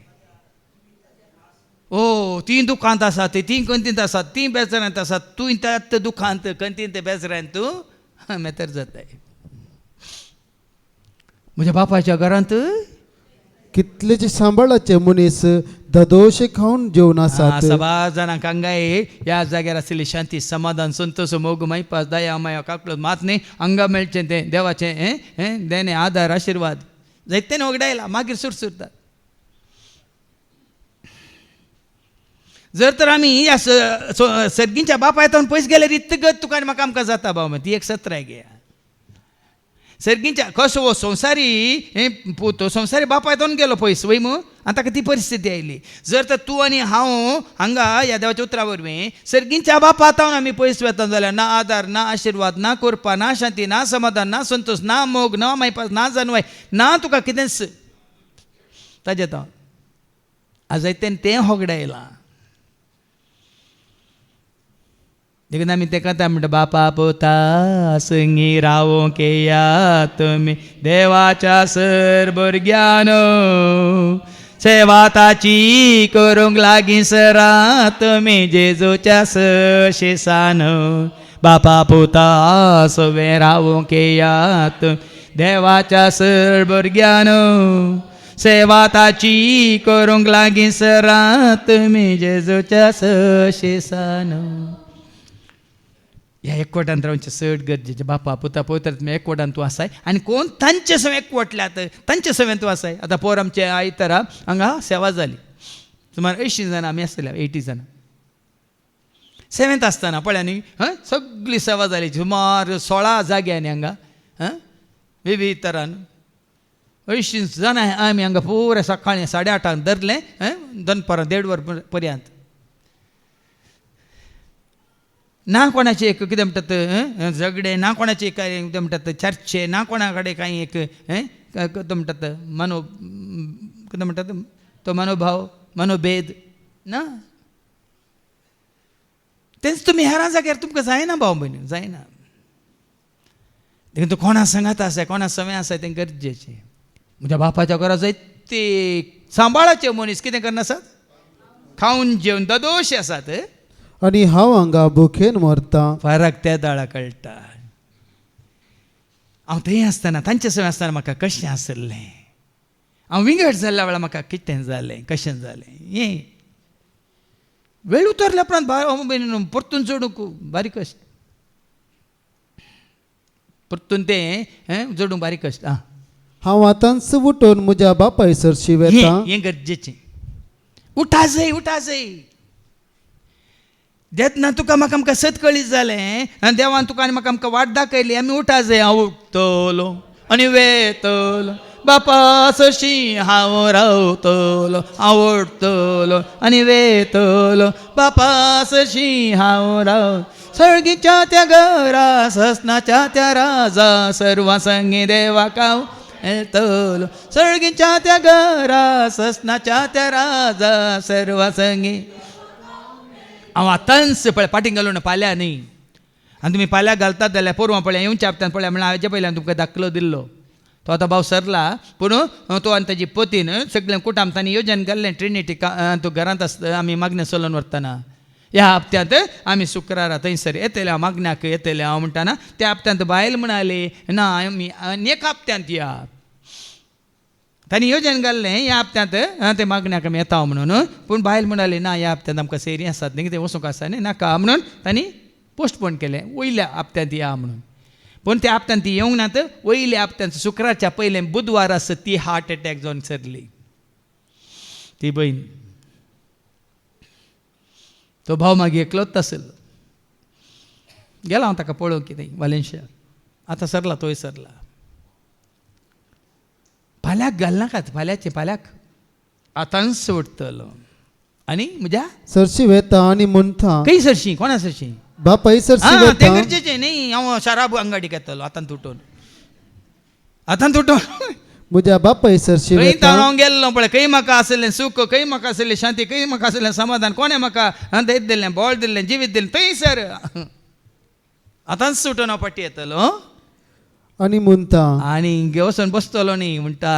ओ ती दुखांत आसात ती कंतींत आसात ती बेजारांत आसात तूं त्यात दुखांत कंतींत बेजारांत तूं मेतर जाताय म्हज्या बापायच्या घरांत कितलेशे सांबाळाचे मनीस धदोशे खावन जेवन आसात सभा जाणांक हांगाय ह्या जाग्यार आशिल्ली शांती समाधान संतोष मोग मायपास दया माया काकलो मात न्ही हांगा मेळचें तें देवाचें देणे आदार आशिर्वाद जायतेन वगडायला मागीर सुरसुरतात जर तर आमी ह्या सर्गींच्या बापायतान पयस गेल्यार इतगत तुका आनी म्हाका आमकां जाता बाबा ती एक सत्राय घे सर्गींच्या कसो हो संवसारी तो संवसारी बापायतान गेलो पयस वय मू आनी ताका ती परिस्थिती आयली जर तर तूं आनी हांव हांगा ह्या देवाच्या उतरा वरवीं सर्गींच्या बापायतान आमी पयस वेता जाल्यार ना आदार ना आशिर्वाद ना कृपा ना शांती ना समाधान ना संतोष ना मोग ना मायपास ना जानवाय ना तुका कितेंच ताजें तो आज तें होगडायलां देखून आमी तेका म्हणटा बापा पोता संगी रावों के या तुमी देवाच्या सर भुरग्यानो सेवा ताची करूंक लागीं सरा तुमी जेजूच्या शेसान बापा पोता सवे रावों के या तुमी देवाच्या सर भुरग्यानो सेवा ताची करूंक लागीं सरा तुमी जेजूच्या शेसान ह्या एकवटांत रावचे चड गरजेचे बापा पुता पवित्र तुमी एकवटांत तूं आसाय आनी कोण तांचे सवे एकवटल्यात तांचे सवें तूं आसाय आतां पोर आमचे आयतारा हांगा सेवा जाली सुमार 80 जाणां आमी आसतले 80 जाणां सेवेंत आसतना पळय न्ही सगळी सेवा जाली सुमार 16 जाग्यांनी हांगा विविध तरान 80 जाणां आमी हांगा पुराय सकाळीं 8:30 धरलें दनपारां 1:30 वर पर्यंत ना कोणाचे एक कितें म्हणटात झगडे ना कोणाचे काय कितें म्हणटात चर्चे ना कोणा कडेन कांय एक कितें म्हणटात कितें म्हणटात तो मनोभाव मनोभेद ना तेंच तुमी हेरां जाग्यार तुमकां जायना भाव भयणी जायना देखून तूं कोणा सांगात आसाय कोणा सवय आसाय तें गरजेचें म्हज्या बापाच्या घरा जायते सांबाळाचे मनीस कितें करनासात खावन जेवन ददोशे आसात आणि हांव हांगा भुकेन मरता. फरक त्या दाळा कळटा. हांव थंय आसतना तांचे सवय आसतना म्हाका कशें आसलें, हांव विंगड जाल्ल्या वेळार म्हाका कितें जालें, कशें जालें हें वेळ उतरल्या उपरांत परतून जोडूंक बारीक कश्ट, परतून तें जोडूंक बारीक कश्ट. हांव आतांच उठून म्हज्या बापाय सरशी वेता. हें गरजेचें. उठा जाय. देतना तुका म्हाका आमकां सतकळीत जालें आनी देवान तुका आनी म्हाका आमकां वाट दाखयली. आमी उठा जाय. हांव उठतलो आनी वेतलो बापा सरशी हांव रावतलो. हांव उठतलो आनी वेतलो बापा सरशी हांव राव. सळगीच्या त्या घरा ससनाच्या त्या राजा सर्वा संगी देवाक हांव येतलो. सळगीच्या त्या घरा ससनाच्या त्या राजा सर्वा संगी. हांव आतांच पळय पाटींग घालून पाल्या न्ही. आनी तुमी पाल्याक घालतात जाल्यार पोरवां पळय येवच्या हप्त्यान पळय म्हळ्यार हाजे पयल्यान तुमकां दाखलो दिल्लो. तो आतां भाव सरला पूण तो आनी ताजी पतीन सगळें कुटाम तांणी येवजन घाल्लें ट्रिनिटी तो घरांत आसता आमी मागण्या चलोवन व्हरतना. ह्या हप्त्यांत आमी शुक्रारा थंयसर येतले हांव मागण्याक येतले हांव म्हणटाना त्या हप्त्यांत बायल म्हणाली ना आमी आनी एका हप्त्यांत या. तांणी येवजन घाल्लें ह्या हप्त्यांत ते मागण्याक आमी येता म्हणून. पूण बायल म्हणाली ना ह्या हप्त्यांत आमकां सेरी आसात न्ही कितें वचूंक आसा न्ही नाका म्हणून तांणी पोस्टपोन केलें. वयल्या हप्त्यांत या म्हणून. पूण त्या हप्त्यांत ती येवंक नात. वयल्या हप्त्यांत शुक्रारच्या पयलें बुधवार आसा ती हार्ट एटॅक जावन सरली ती बहीण. तो भाव मागीर एकलोच आसलो. गेलो हांव ताका पळोवंक कितें वालेन्शिया. आतां सरला तोय सरला. फाल्याक घालनाकात. फाल्याक आतांच उठतलो आनी म्हज्या सरशी वेता आनी म्हणटा खंय सरशी कोणा सरशी बापाय सरशी तें वेता. गरजेचें न्ही. हांव शाराब अंगाडीक येतलो आतांत उठून म्हज्या बापाय सरशी खंय वेता. हांव गेल्लो पळय खंय म्हाका आसलें सुख, खंय म्हाका आसलें शांती, खंय म्हाका आसलें समाधान, कोणें म्हाका देत दिल्लें बळ दिल्लें जिवीत दिलें थंयसर आतांच सुटून हांव फाटीं येतलो आनी म्हणटा आनी वचून बसतलो न्ही म्हणटा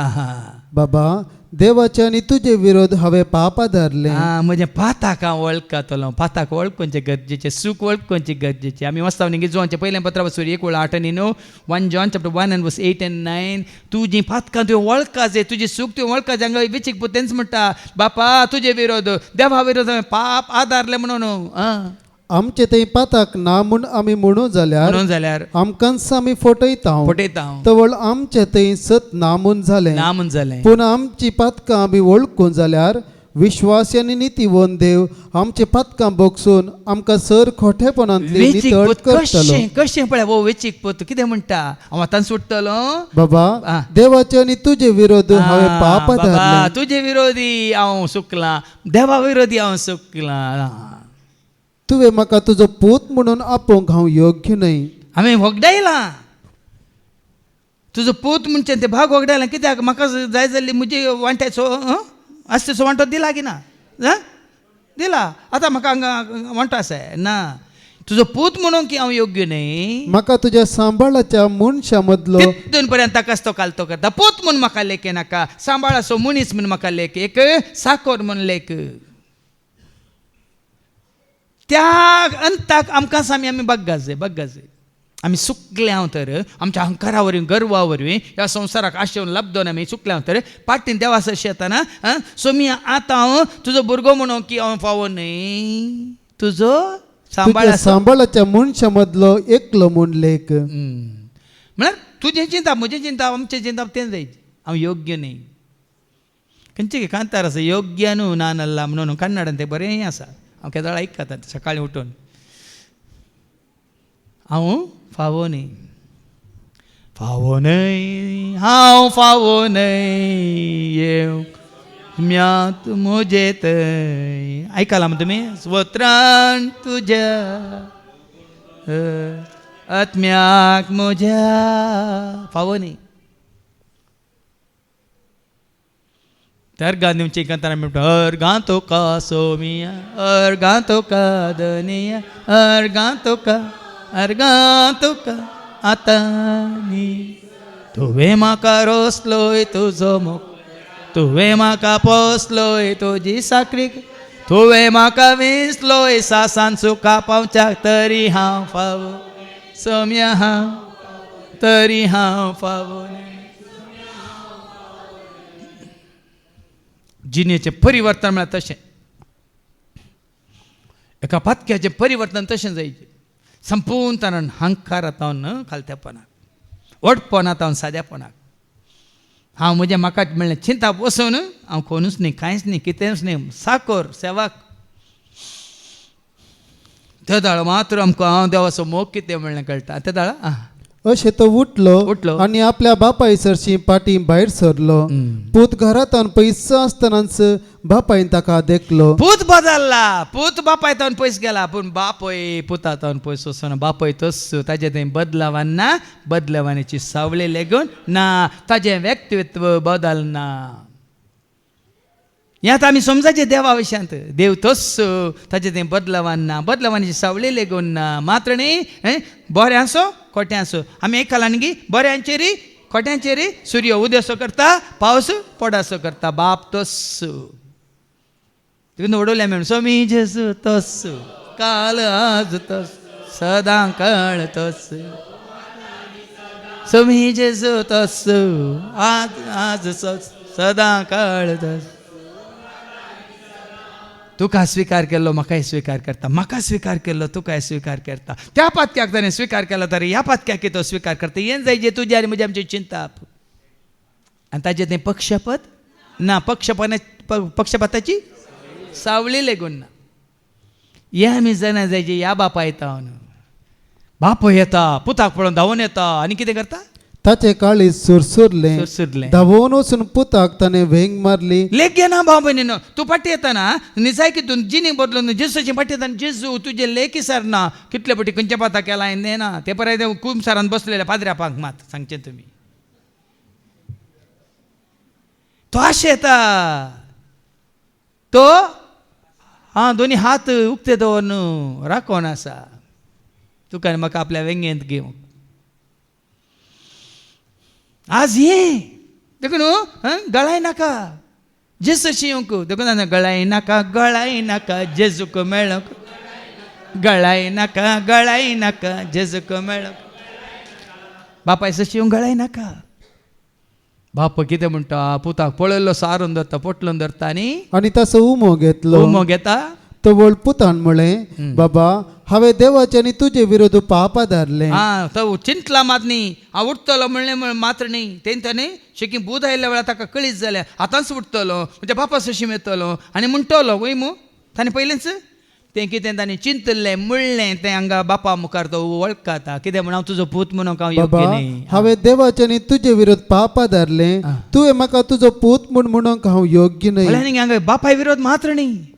बाबा देवाचे आनी तुजे विरोध हांवें पाप धरले. म्हजें पाताक हांव वळखतलो. पाताक वळखुचें गरजेचें. सूख वळखुचें गरजेचें. आमी वाचता न्ही जोवांचें पयलें पत्र वाचून 1:8 1 John chapter 1 and verse 8 and 9. तूं जीं पातकां तुवें वळखा जाय तुजें सूख तुवें वळखा जाय. हांगा वेचीक तेंच म्हणटा बापा तुजे विरोध देवा विरोध हांवें पाप आदारले म्हणून. आमचे थंय पाताक ना म्हूण आमी म्हणू जाल्यार आमकांच आमी फटयता. तवळ आमचे थंय सत ना म्हूण जालें. पूण आमची पातकां आमी वळखूं जाल्यार विश्वासी आनी नितीवन देव आमचे पातकां बोगसून आमकां सर खोटेपणांतली नितळ करतलो. कशें पळय वो वेचीक पोत कितें म्हणटा हांव आतां सुट्टलो बाबा देवाचे आनी तुजे विरोध हांवें पाप धरले. तुजे विरोधी हांव सुकलां देवा विरोधी हांव सुकलां. तुवें म्हाका तुजो पूत म्हणून आपोवंक हांव योग्य न्हय. हांवें वगडायलां तुजो पूत म्हणचे ते भाग वगडायलां. कित्याक म्हाका जाय जाल्ली म्हजी वांट्याचो आसतेचो वांटो दिला की ना दिला. आतां म्हाका हांगा वांटो आसा ना तुजो पूत म्हणून की हांव योग्य न्हय. म्हाका तुज्या सांबाळाच्या मनशा मदलो तितून पर्यंत ताकाच तो कालतो करता. पूत म्हूण म्हाका लेख नाका. सांबाळाचो मनीस म्हूण म्हाका लेख. एक साकोर म्हूण लेख. त्या अंताक आमकांच आमी बग्गा जाय. आमी सुकले हांव तर आमच्या अहंकारा वरवीं गर्वा वरवीं ह्या संवसाराक आशेवन लाभदोन आमी चुकले हांव तर पाटीन देवा सरशी येताना सोमी आतां हांव तुजो भुरगो म्हणून की हांव फावो न्हय. तुजो सांबाळाच्या मनशा मदलो एकलो म्हूण लेख. म्हळ्यार तुजें चिंता म्हजें चिंता आमचें चिंता तें जाय. हांव योग्य न्हय. खंयचे कांतार आसा योग्य न्हू ना नल्ला म्हणून कन्नडान तें बरें आसा. हांव केदळ आयकता सकाळीं उठून हांव फावो न्हय हांव फावो न्हय येवम्यात म्हजे थंय. आयकलां मग तुमी स्वत्रान तुज्या आत्म्याक म्हज्या फावो न्हय. अर्घां दिवची कांतार म्हणटा अर्घां तुका सोमिया अर्घां तुका दनिया अर्घां तुका आतांनी. तुवें म्हाका रोसलोय तुजो मोग तुवें म्हाका पोसलोय तुजी साकरीक तुवें म्हाका विसलोय सासान सुका पावच्याक तरी हांव फावो सोम्या हांव तरी हांव फावो जिणेचें परिवर्तन म्हळ्यार तशें एका पातक्याचें परिवर्तन तशें जायचें संपूर्ण तरान हंकारांतावन खालत्यापणाक ओडपणांतावन सादेपणाक हांव म्हजें म्हाका म्हणलें चिंता बसून हांव कोणूच न्ही कांयच न्ही कितेंच न्ही साकोर सेवाक ते दाळ मात्र आमकां हांव देवाचो मोग कितें म्हणलें कळटा ते दाळ अशें तो उठलो आनी आपल्या बापाय सरशी पाटी भायर सरलो पूत घरांत पयस आसतनाच बापायन ताका देखलो पूत बदलला पूत बापाय तावन पयस गेला पूण बापय पुता तावन पयस वचना बापय तस ताजे थंय बदलावान ना बदलावानीची सावळी लेगून ना ताजें व्यक्तित्व बदलना हें आतां आमी समजाचें देवा विशयांत देव तस ताजे थंय बदलावान ना बदलावानीची सावळी लेगून ना मात्र न्ही बरें आसो खोटें आसूं आमी एक खालांगी बऱ्यांचेरी खोट्यांचेरी सूर्य उदयसो करता पावस पडसो करता बाप तस तितून ओडवल्या मेळून स्वामी जेजू तस काल आज तस सदां काळ तस स्वामी जेजू तस आज सदां काळ तस तुका स्वीकार केल्लो म्हाकाय स्वीकार करता म्हाका स्वीकार केल्लो तुकाय स्वीकार करता त्या पातक्याक ताणें स्वीकार केला तरी ह्या पातक्याक तो स्वीकार करता हें जाय जे तुजी आनी म्हजी आमची चिंता आनी ताजें तें पक्षपात ना पक्षपाताची सावळी लेगून ना हें आमी जाणा जाय जे ह्या बापा येता बाप येता पुताक पळोवन धांवून येता आनी कितें करता ताचे काळीज सुरसुरले धांवून वचून पुताक ताणें वेंग मारली लेख घे ना भाव भयणीनो तूं पाटी येताना निसाय कितून जिणीक बदलून जेजूची पाटी येताना जेजू तुजे लेकी सारना कितले पटी खंयच्या पाता केला हें ना ते परत खूब सारान बसलेले पाद्र्यापाक मात सांगचें तुमी तो आशे येता तो दोनी हात उक्ते दवरून राखोन आसा तुका आनी म्हाका आपल्या वेंगेंत घेवंक आज ये देखो न्हू गळाय नाका जेजूशी येवंक देखून गळाय नाका जेजूक मेळक गळाय नाका जेजूक मेळक बापाय सशी येवंक गळाय नाका बाप कितें म्हणटा पुताक पळयल्लो सारून धरता पोटलून धरता आनी तसो उमो घेता तो व्हड पुतान म्हळें बाबा हांवें देवाचे आनी तुजे विरोध पापा धारलें तो चिंतला मात न्ही हांव उठतलो म्हणलें मात्र न्ही तेंच्यानी शेकी बूद आयिल्ल्या वेळार ताका कळीत जालें आतांच उठतलो म्हणजे बापा सशीम येतलो आनी म्हणटलो वय मू ताणें पयलेंच तें कितें ताणें चिंतलें म्हणलें तें हांगा बापा मुखार तो वळखता कितें म्हण हांव तुजो पूत म्हणून हांव योग्य न्ही हांवें देवाचे आनी तुजे विरोध पापा धारलें तुवें म्हाका तुजो पूत म्हणूंक हांव योग्य न्ही हांगा बापाय विरोध मात्र न्ही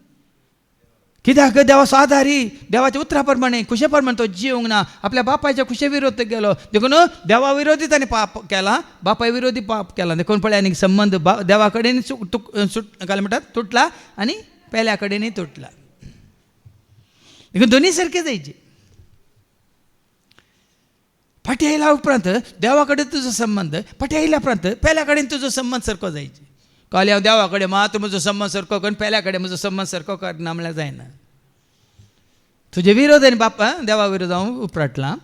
कित्याक देवाचो आधारी देवाच्या उतरा प्रमाणे खुशे प्रमाणे तो जिवंक ना आपल्या बापायच्या खुशे विरोध गेलो देखून देवा विरोधी ताणें पाप केला बापाय विरोधी पाप केला देखून पळय आनी संबंध देवा कडेन काय म्हणटात तुटला आनी पेल्या कडेनय तुटला देखून दोनी सारके जायचे फाटी आयल्या उपरांत देवा कडेन तुजो संबंध फाटी आयल्या उपरांत पेल्या कडेन तुजो संबंध सारको जायचे काल हांव देवा कडेन मात म्हजो संबंध सारको कर पेल्या कडेन म्हजो संबंध सारको करना म्हळ्यार जायना तुजे विरोध आनी बापा देवा विरोध हांव उपराटलां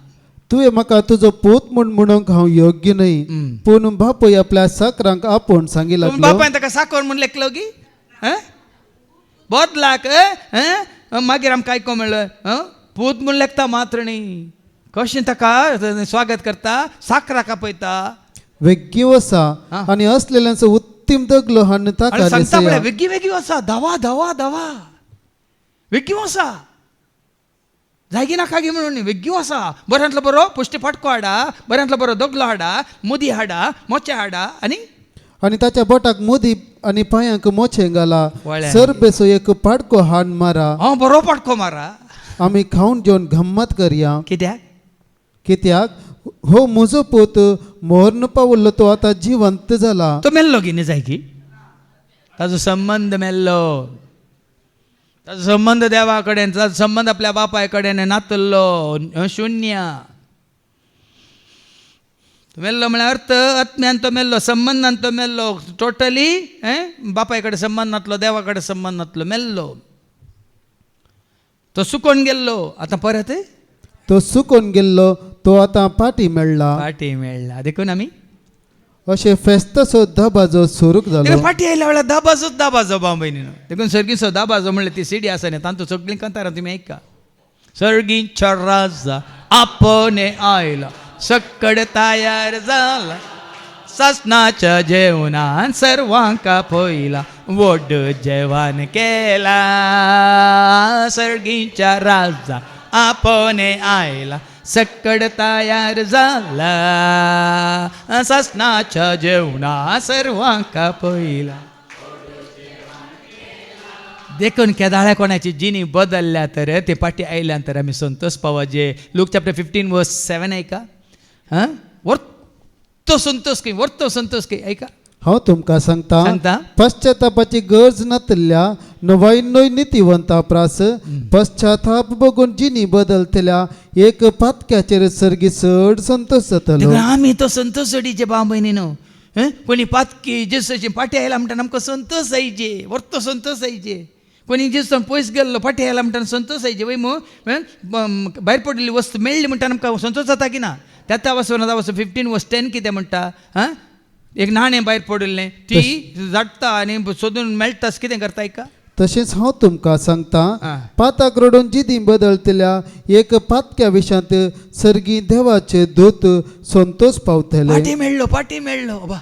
तुवें म्हाका तुजो पूत म्हणूंक हांव योग्य न्ही पूण बापूय आपल्या साकरांक आपोवन सांगी लागलो बापायन ताका साकर म्हूण लेखलो की बोदलाक मागीर आमकां आयको म्हणलो पूत म्हूण लेखता मात्र न्ही कशें ताका स्वागत करता साकराक आपयता वेग्गी वसा आनी असलेल्यांचो उत्तीम दगलो हाडून ताका सांगता म्हळ्यार वेग्गी वेग्गी वसा धावा धावा धावा वेग्गी वसा जागी नाका गे म्हणून वेग्गी वसा बऱ्यांतलो बरो पुश्टी फटको हाडा बऱ्यांतलो बरो दगलो हाडा मुदी हाडा मोचे हाडा आनी ताच्या बोटाक मुदी आनी पांयांक मोचे घाला सर बेसो एक पाडको हाड मारा बरो पाडको मारा आमी खावन जेवन गम्मत करया कित्याक हो म्हजो पूत मोर्न पावल्लो तो आतां जिवंत जाला तो मेल्लो की न्ही जाय की ताजो संबंध मेल्लो ताजो संबंध देवा कडेन ताजो संबंध आपल्या बापाय कडेन नातल्लो शुन्य मेल्लो म्हळ्यार अर्थ आत्म्यान तो मेल्लो संबंधान तो मेल्लो टोटली बापाय कडेन संबंध नातलो देवा कडेन संबंध नातलो मेल्लो तो सुकून गेल्लो आता परत तो सुकून गेल्लो तो आता पाटी मेळ्ळा. पाटी मेळ्ळा देखून आमी अशे फेस्तसो धबाजो सुरू जालो. देखून पाटी आयल्या वेळार दाबाजो भाव भयणीनो देखून सर्गीचो दाबाजो म्हणल्यार ती सीडी आसा न्ही तांतू सगळीं कंतारां तुमी ऐका. सर्गीच्या राजा आपणे आयला सक्कड तयार जाला सासणाच्या जेवणान सर्वांका पयला व्हड जेवण केला. सर्गीच्या राजा आपणे आयला सक्कड तयार झाला सासणाच्या जेवणा सर्वांका पयला. देखून केदाळ्या कोणाची जिनी बदलल्या तर ते पाटी आयल्यानंतर आमी संतोष पावजे. लूक चॅप्टर 15:7 ऐका. वर्तो संतोष खंय ऐका. हांव तुमकां सांगता. सांगता पश्चातापाची गरज नातल्या नवाईनोय नितिवंता प्रास पश्चाताप बघून जिनी बदलतल्या एक पातक्याचेर सर्गी चड संतोष जातलो. आमी तो संतोष जोडीचे भाव भयणीनो कोणी पातकी जेसूची पाटी आयला म्हणटा आमकां संतोष जायचे वर्तो संतोष जायचे. कोणी जेसून पयस गेल्लो पाटी आयला म्हणटा संतोष जायचे वय मो भायर पडलेली वस्तू मेळ्ळी म्हणटा आमकां संतोष जाता की ना. त्या वचून 15:10 कितें म्हणटा एक नाणें भायर पडलें ती जाडटा आनी सोदून मेळटास कितें करता ऐका. तशेंच हांव तुमकां सांगता पाताक रडून जिदी बदलतल्या एक पातक्या विशांत सर्गी देवाचे दूत संतोष पावतले. पाटी मेळ्ळो बाबा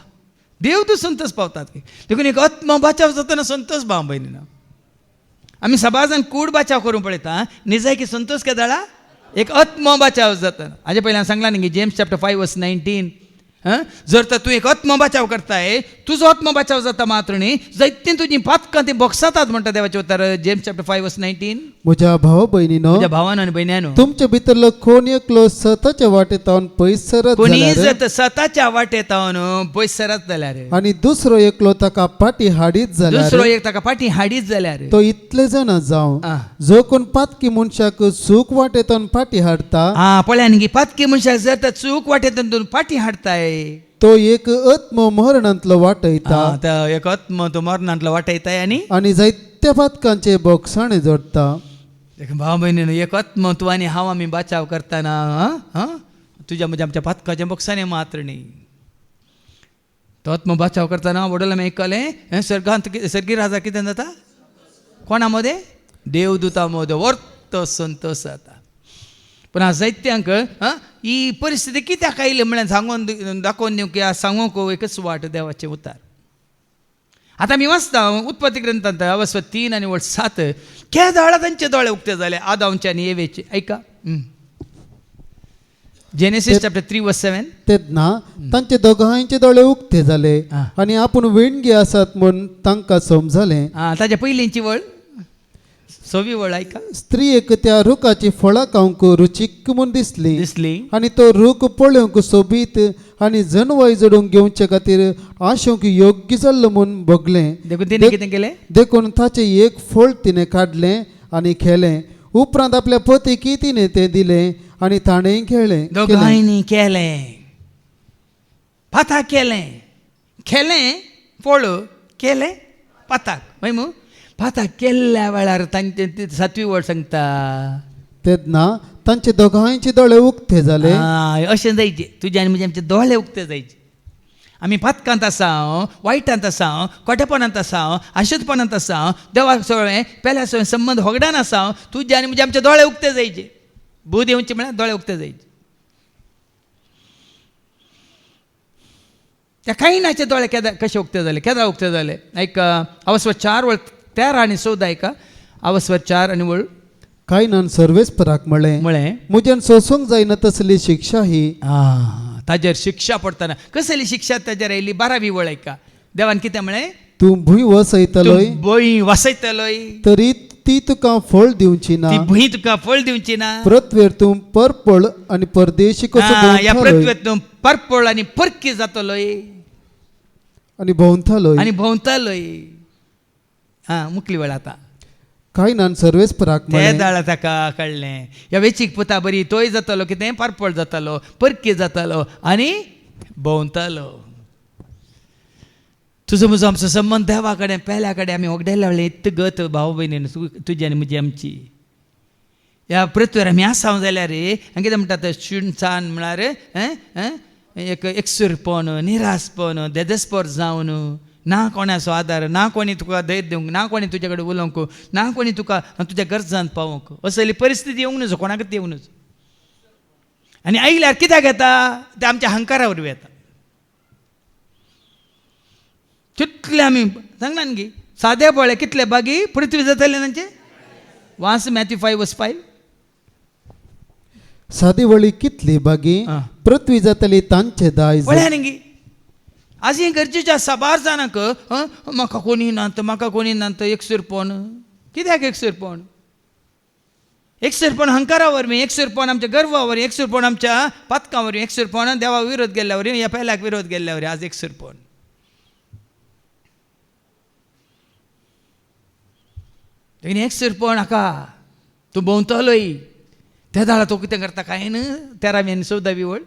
देव तूं संतोष पावतात. देखून एक आत्म बचाव जातना संतोष भाव भयणीनो आमी सबाजान कूड बचाव करून पळयता निजाय की संतोष केदाळा एक आत्म बचाव जाता. हाजे पयलीं सांगला न्ही जेम्स चॅप्टर 5:19 जर तर तूं एक आत्म बचाव करताय तुजो आत्म बचाव जाता मात्र न्ही जायतीं तुजीं पातकां ती बोगसातात म्हणटा देवाचें उतर. जेम्स चॅप्टर 5:19 म्हज्या भाव भयणीनो म्हज्या भावान आनी भयण्यानो तुमच्या भितरलो कोण एकलो स्वताच्या वाटेतावन पयस सरत कोणी जाल्यार जर स्वताच्या वाटेतावन पयस सरत जाल्यार आनी दुसरो एकलो ताका पाटी हाडीत दुसरो जाल्यार एक ताका पाटी हाडीत जाल्यार तो इतले जाण जावं जो कोण पातकी मनशाक सूख वाटेतावन पाटी हाडता पळयान गी पातकी मनशाक जर तर चूक वाटेतान पाटी हाडताय तो एक आत्म मरणांतलो वाटयता. एक आत्म तो मरणांतलो वाटयताय आनी जायत्या पातकांचे बोगसाणे जोडता. भाव भयणीनो एक आत्म तूं आनी हांव आमी बचाव करतना तुज्या म्हज्या आमच्या पातकाचे बोगसाणे मात्र न्ही. तो आत्म बचाव करतना वडोल आमी आयकलें सर्गांत सर्गी राजा कितें जाता कोणा मदें देवदूता मदें वर्तो संतोष जाता. पूण हांव जायत्यांक ही परिस्थिती कित्याक आयली म्हळ्यार सांगून दाखोवन दिवं की सांगूंक एकच वाट देवाचें उतार. आतां आमी वाचता उत्पत्ती ग्रंथांत अवस्था 3 आनी 7 केदाळा तांचे दोळे उक्ते जाले आदामचे आनी एवेचे. ऐका जेनेसीस चॅप्टर 3:7 तेन्ना तांचे दोगांयचे दोळे उक्ते जाले आनी आपूण वेणगी आसात म्हूण तांकां समजलें. ताच्या पयलींची वळ 6वी वळ ऐका. स्त्री एक त्या रुखाची फळां खावंक रुचीक म्हूण दिसली आनी तो रूख पळोवंक सोबीत आनी जनवाय जोडूंक घेवचे खातीर आशोवंक योग्य जाल्लो म्हूण बगलें. देखून तिणें कितें केलें देखून ताचें एक फळ तिणें काडलें आनी खेलें. उपरांत आपल्या पतीक तिणें तें दिलें आनी ताणेंय खेळ्ळें. दोगांयनी केलें पाताक खेलें फळ केलें पाताक मागीर मग पाताक केल्ल्या वेळार तांचे 7वी वळ सांगता तेन्ना तांचे दोगांयचे दोळे उक्ते जाले. अशें जायचे तुजे आनी म्हजे आमचे दोळे उक्ते जायचे. आमी पातकांत आसां वायटांत आसां खोटेपणांत आसां आशेतपणांत आसां देवाक सगळें पेल्या सगळें संबंद होगडान आसां तुजे आनी म्हजे आमचे दोळे उक्ते जायचे. बूद येवचे म्हळ्यार दोळे उक्ते जायचे. त्या कायनाचे दोळे कशे उक्ते जाले केदां उक्ते जाले ऐका. अवस्था 4 वळ 13 आनी 14 ऐका. अवस्था 4 आनी वळ कायनान सर्वेस्पराक म्हळें म्हज्यान सोसूंक जायना तसली शिक्षा ही. ताजेर शिक्षा पडटना कसली शिक्षा ताजेर आयली 12वी वळ ऐका. देवान कितें म्हळें तूं भूंय वसयतलोय भूंय वसयतलोय तरी ती तुका फळ दिवची ना. ती भूंय तुका फळ दिवची ना. पृथ्वेर तूं परपळ आनी परदेशी कसो ह्या पृथ्वेर तूं परपळ आनी परकी जातलोय आनी भोंवतलोय. मुकली वेळ आता कायनान सर्वेस्पराक तें दाळ ताका कळ्ळें ह्या वेचीक पुता बरी तोय जातालो कितें परपळ जातालो परकी जातालो आनी भोंवतालो. तुजो म्हजो आमचो संबंद देवा कडेन पेल्या कडेन आमी वगडायल्या वेळेर इतगत भाव भयणीन तुजी आनी म्हजी आमची ह्या पृथ्वीर आमी आसांव जाल्यार हांगा कितें म्हणटा ते शुणसाण म्हळ्यार एक एकसुरपण निरासपण देदस्पर जावन ना कोणाचो आदार ना कोणी तुका धैर्य दिवंक ना कोणी तुजे कडेन उलोवंक ना कोणी तुका तुज्या गरजांत पावोवंक असली परिस्थिती येवंक नजो कोणाकच येवंक नजो आनी आयल्यार कित्याक येता ते आमच्या अहंकारा वरवीं येता कितले आमी सांगना न्ही सादे पळय कितले बागी पृथ्वी जातले तांचे वास मॅथ्यू 5:5 सादी वळी कितली बागी पृथ्वी जातली तांचे दायज पळया न्ही आज हें गरजेचें आसा बार जाणांक म्हाका कोणी नात एकसुरपण कित्याक एकसुरपण एकसुरपण अहंकारा वरवीं एकसुरपण आमच्या गर्वा वरवीं एकसुरपण आमच्या पातकां वरवीं एकसुरपण देवा विरोध केल्ल्या वरवीं ह्या पेल्याक विरोध केल्ल्या वरवीं आज एकसुरपण देखीन एकसुरपण हाका तूं भोंवतलोय त्या दाळा तो कितें करता काय न्हय 13वी आनी 14वी वळ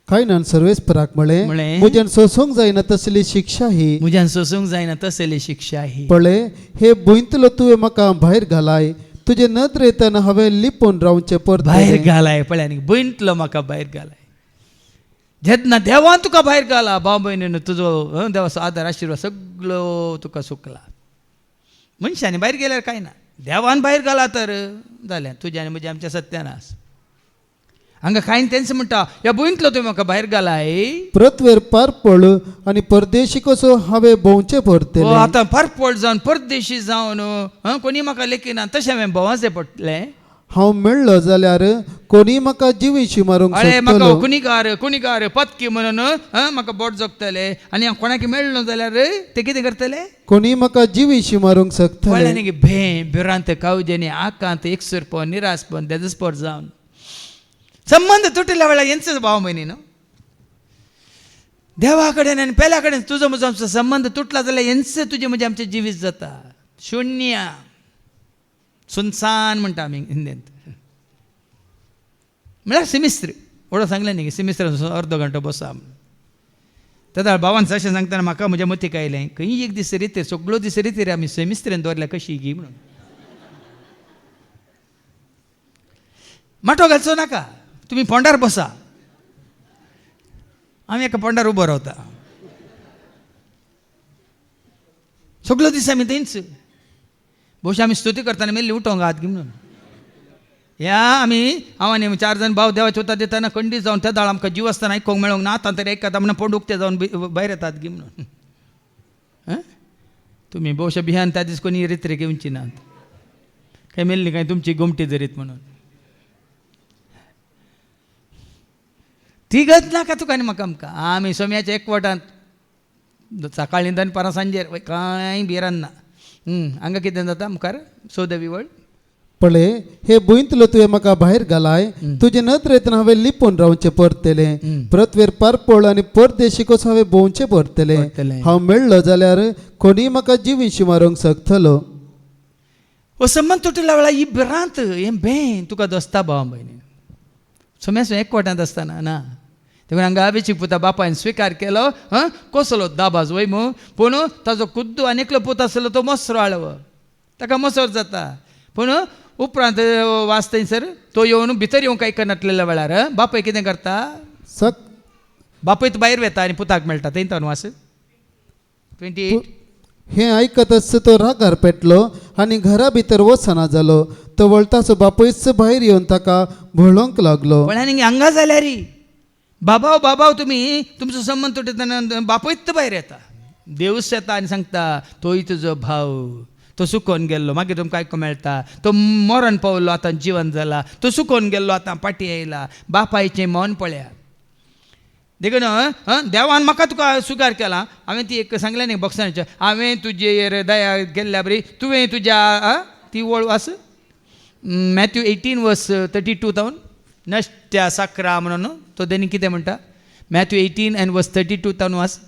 काय ना सर्वेस्पराक म्हळें म्हज्यान सोसूंक जायना तसली शिक्षा ही म्हज्यान सोसूंक जायना तसली शिक्षा ही पळय हे भुंयतलो तुवें म्हाका भायर घालाय तुजे नदरेतन हांवें लिपून रावचें परत भायर घालाय पळय न्ही भुंयतलो म्हाका भायर घालाय जेन्ना देवान तुका भायर घाला भाव भयणीन तुजो देवाचो आदार आशिर्वाद सगळो तुका सुकला मनशांनी भायर गेल्यार कांय ना देवान भायर घाला तर जालें तुजें आनी म्हजें आमचें सत्यानास हांगा कांय तेंच म्हणटा ह्या भुंयतलो तुवें म्हाका भायर घालाय पृथ्वेर पारपळ आनी परदेशी कसो हांवें भोंवचें परतेलें आतां पारपळ जावन परदेशी जावन कोणी म्हाका लेखिना तशें हांवें भोंवचें पडटलें हांव मेळ्ळो जाल्यार कोणी म्हाका जिवीशी मारूंक अरे म्हाका सोदतलो कुणीकार पत्की म्हणून म्हाका बोट जोगतले आनी हांव कोणाक मेळ्ळो जाल्यार ते कितें करतले कोणी म्हाका जिवीशी मारूंक शकतले कळ्ळें न्ही भिरांत कावजेनी आकांत एकसुरपण निरासपण देदस्पर जावन संबंध तुटल्या वेळार हेंच भाव भयणी न्हू देवा कडेन आनी पेल्या कडेन तुजो म्हजो आमचो संबंध तुटला जाल्यार हेंच तुजें म्हजें आमचें जिवीत जाता शुन्य सुनसान म्हणटा आमी हिंदींत म्हळ्यार सिमिस्त्र ओडो सांगलें न्ही सिमिस्त्र अर्दो घंटो बसा तेदा भावान अशें सांगतना म्हाका म्हज्या मतीक आयलें खंय एक दीस रितीर सगळो दीस रितीर आमी सेमिस्त्रेन दवरल्या कशी गी म्हणून माटो घालचो नाका तुमी पोंडार बसा आमी एका पोंडार उबो रावता सगळो दीस आमी थंयच भोवशा आमी स्तुती करतना मेल्ली उठोंक हात घे म्हणून ह्या आमी हांव आनी 4 जाण भाव देवाचे उतर दितना खंडीत जावन त्या दाळ आमकां जीव आसतना आयकोंक मेळोंक ना आतां तरी आयकता म्हणून पोंड उक्ते जावन भायर येतात गी म्हणून तुमी भोवशा भियान त्या दीस कोणी रित्रेक येवची नात काय मेल्ली काय तुमची गुमटी जरीत म्हणून ती गत नाका तुका आनी म्हाका आमकां आमी सोम्याच्या एकवटांत सकाळी दन पारां सांजेर कांय भिरान ना हांगा कितें जाता मुखार 14वी वळ पळय हे भुंयतलो तुवें म्हाका भायर घालाय तुजे नदरेतन हांवें लिपून रावचें परतेलें पृथ्वेर पारपळ आनी परदेशी कसो हांवें भोंवचें परतेलें हांव मेळ्ळो जाल्यार कोणी म्हाका जिवीशी मारूंक शकतलो हो संबंध तुटल्या वेळार ही भिरांत हें भें तुका दोस्ता भाव भयणी सोम्यासो एकवटांत आसतना ना देखून हांगा अभिषेक पुता बापायन स्विकार केलो कसलो दाबाज वय मू पूण ताजो कुद्दू आनी एकलो पूत आसलो तो मोसरो आळवो ताका मोसर जाता पूण उपरांत वास थंयसर तो येवन भितर येवंक आयकनासलेल्या वेळार बापय कितें करता बापय भायर वेता आनी पुताक मेळटा थंय तो वास 28 हें आयकतच तो रागार पेटलो आनी घरा भितर वचना जालो तो वळताचो बापयच भायर येवन ताका भळोंक लागलो पण आनी हांगा जाल्यार बाबाव तुमी तुमचो संबंध तुटतना बापयत भायर येता देवूच येता आनी सांगता तोय तुजो भाव तो सुकोवन गेल्लो मागीर तुमकां आयको मेळटा तो मरण पावलो आतां जिवन जाला तो सुकोवन गेल्लो आतां पाटी येयला बापायचें मन पळया देखून देवान म्हाका तुका स्विकार केला हांवें ती एक सांगलें न्ही बॉक्सांच्या हांवें तुजेर दया केल्ल्या बरी तुवें तुज्या ती वळ वास मॅथ्यू 18:32 जावन नश्ट्या साकरा म्हणून तो तेणी कितें म्हणटा मॅथ्यू 18:32 जावन वास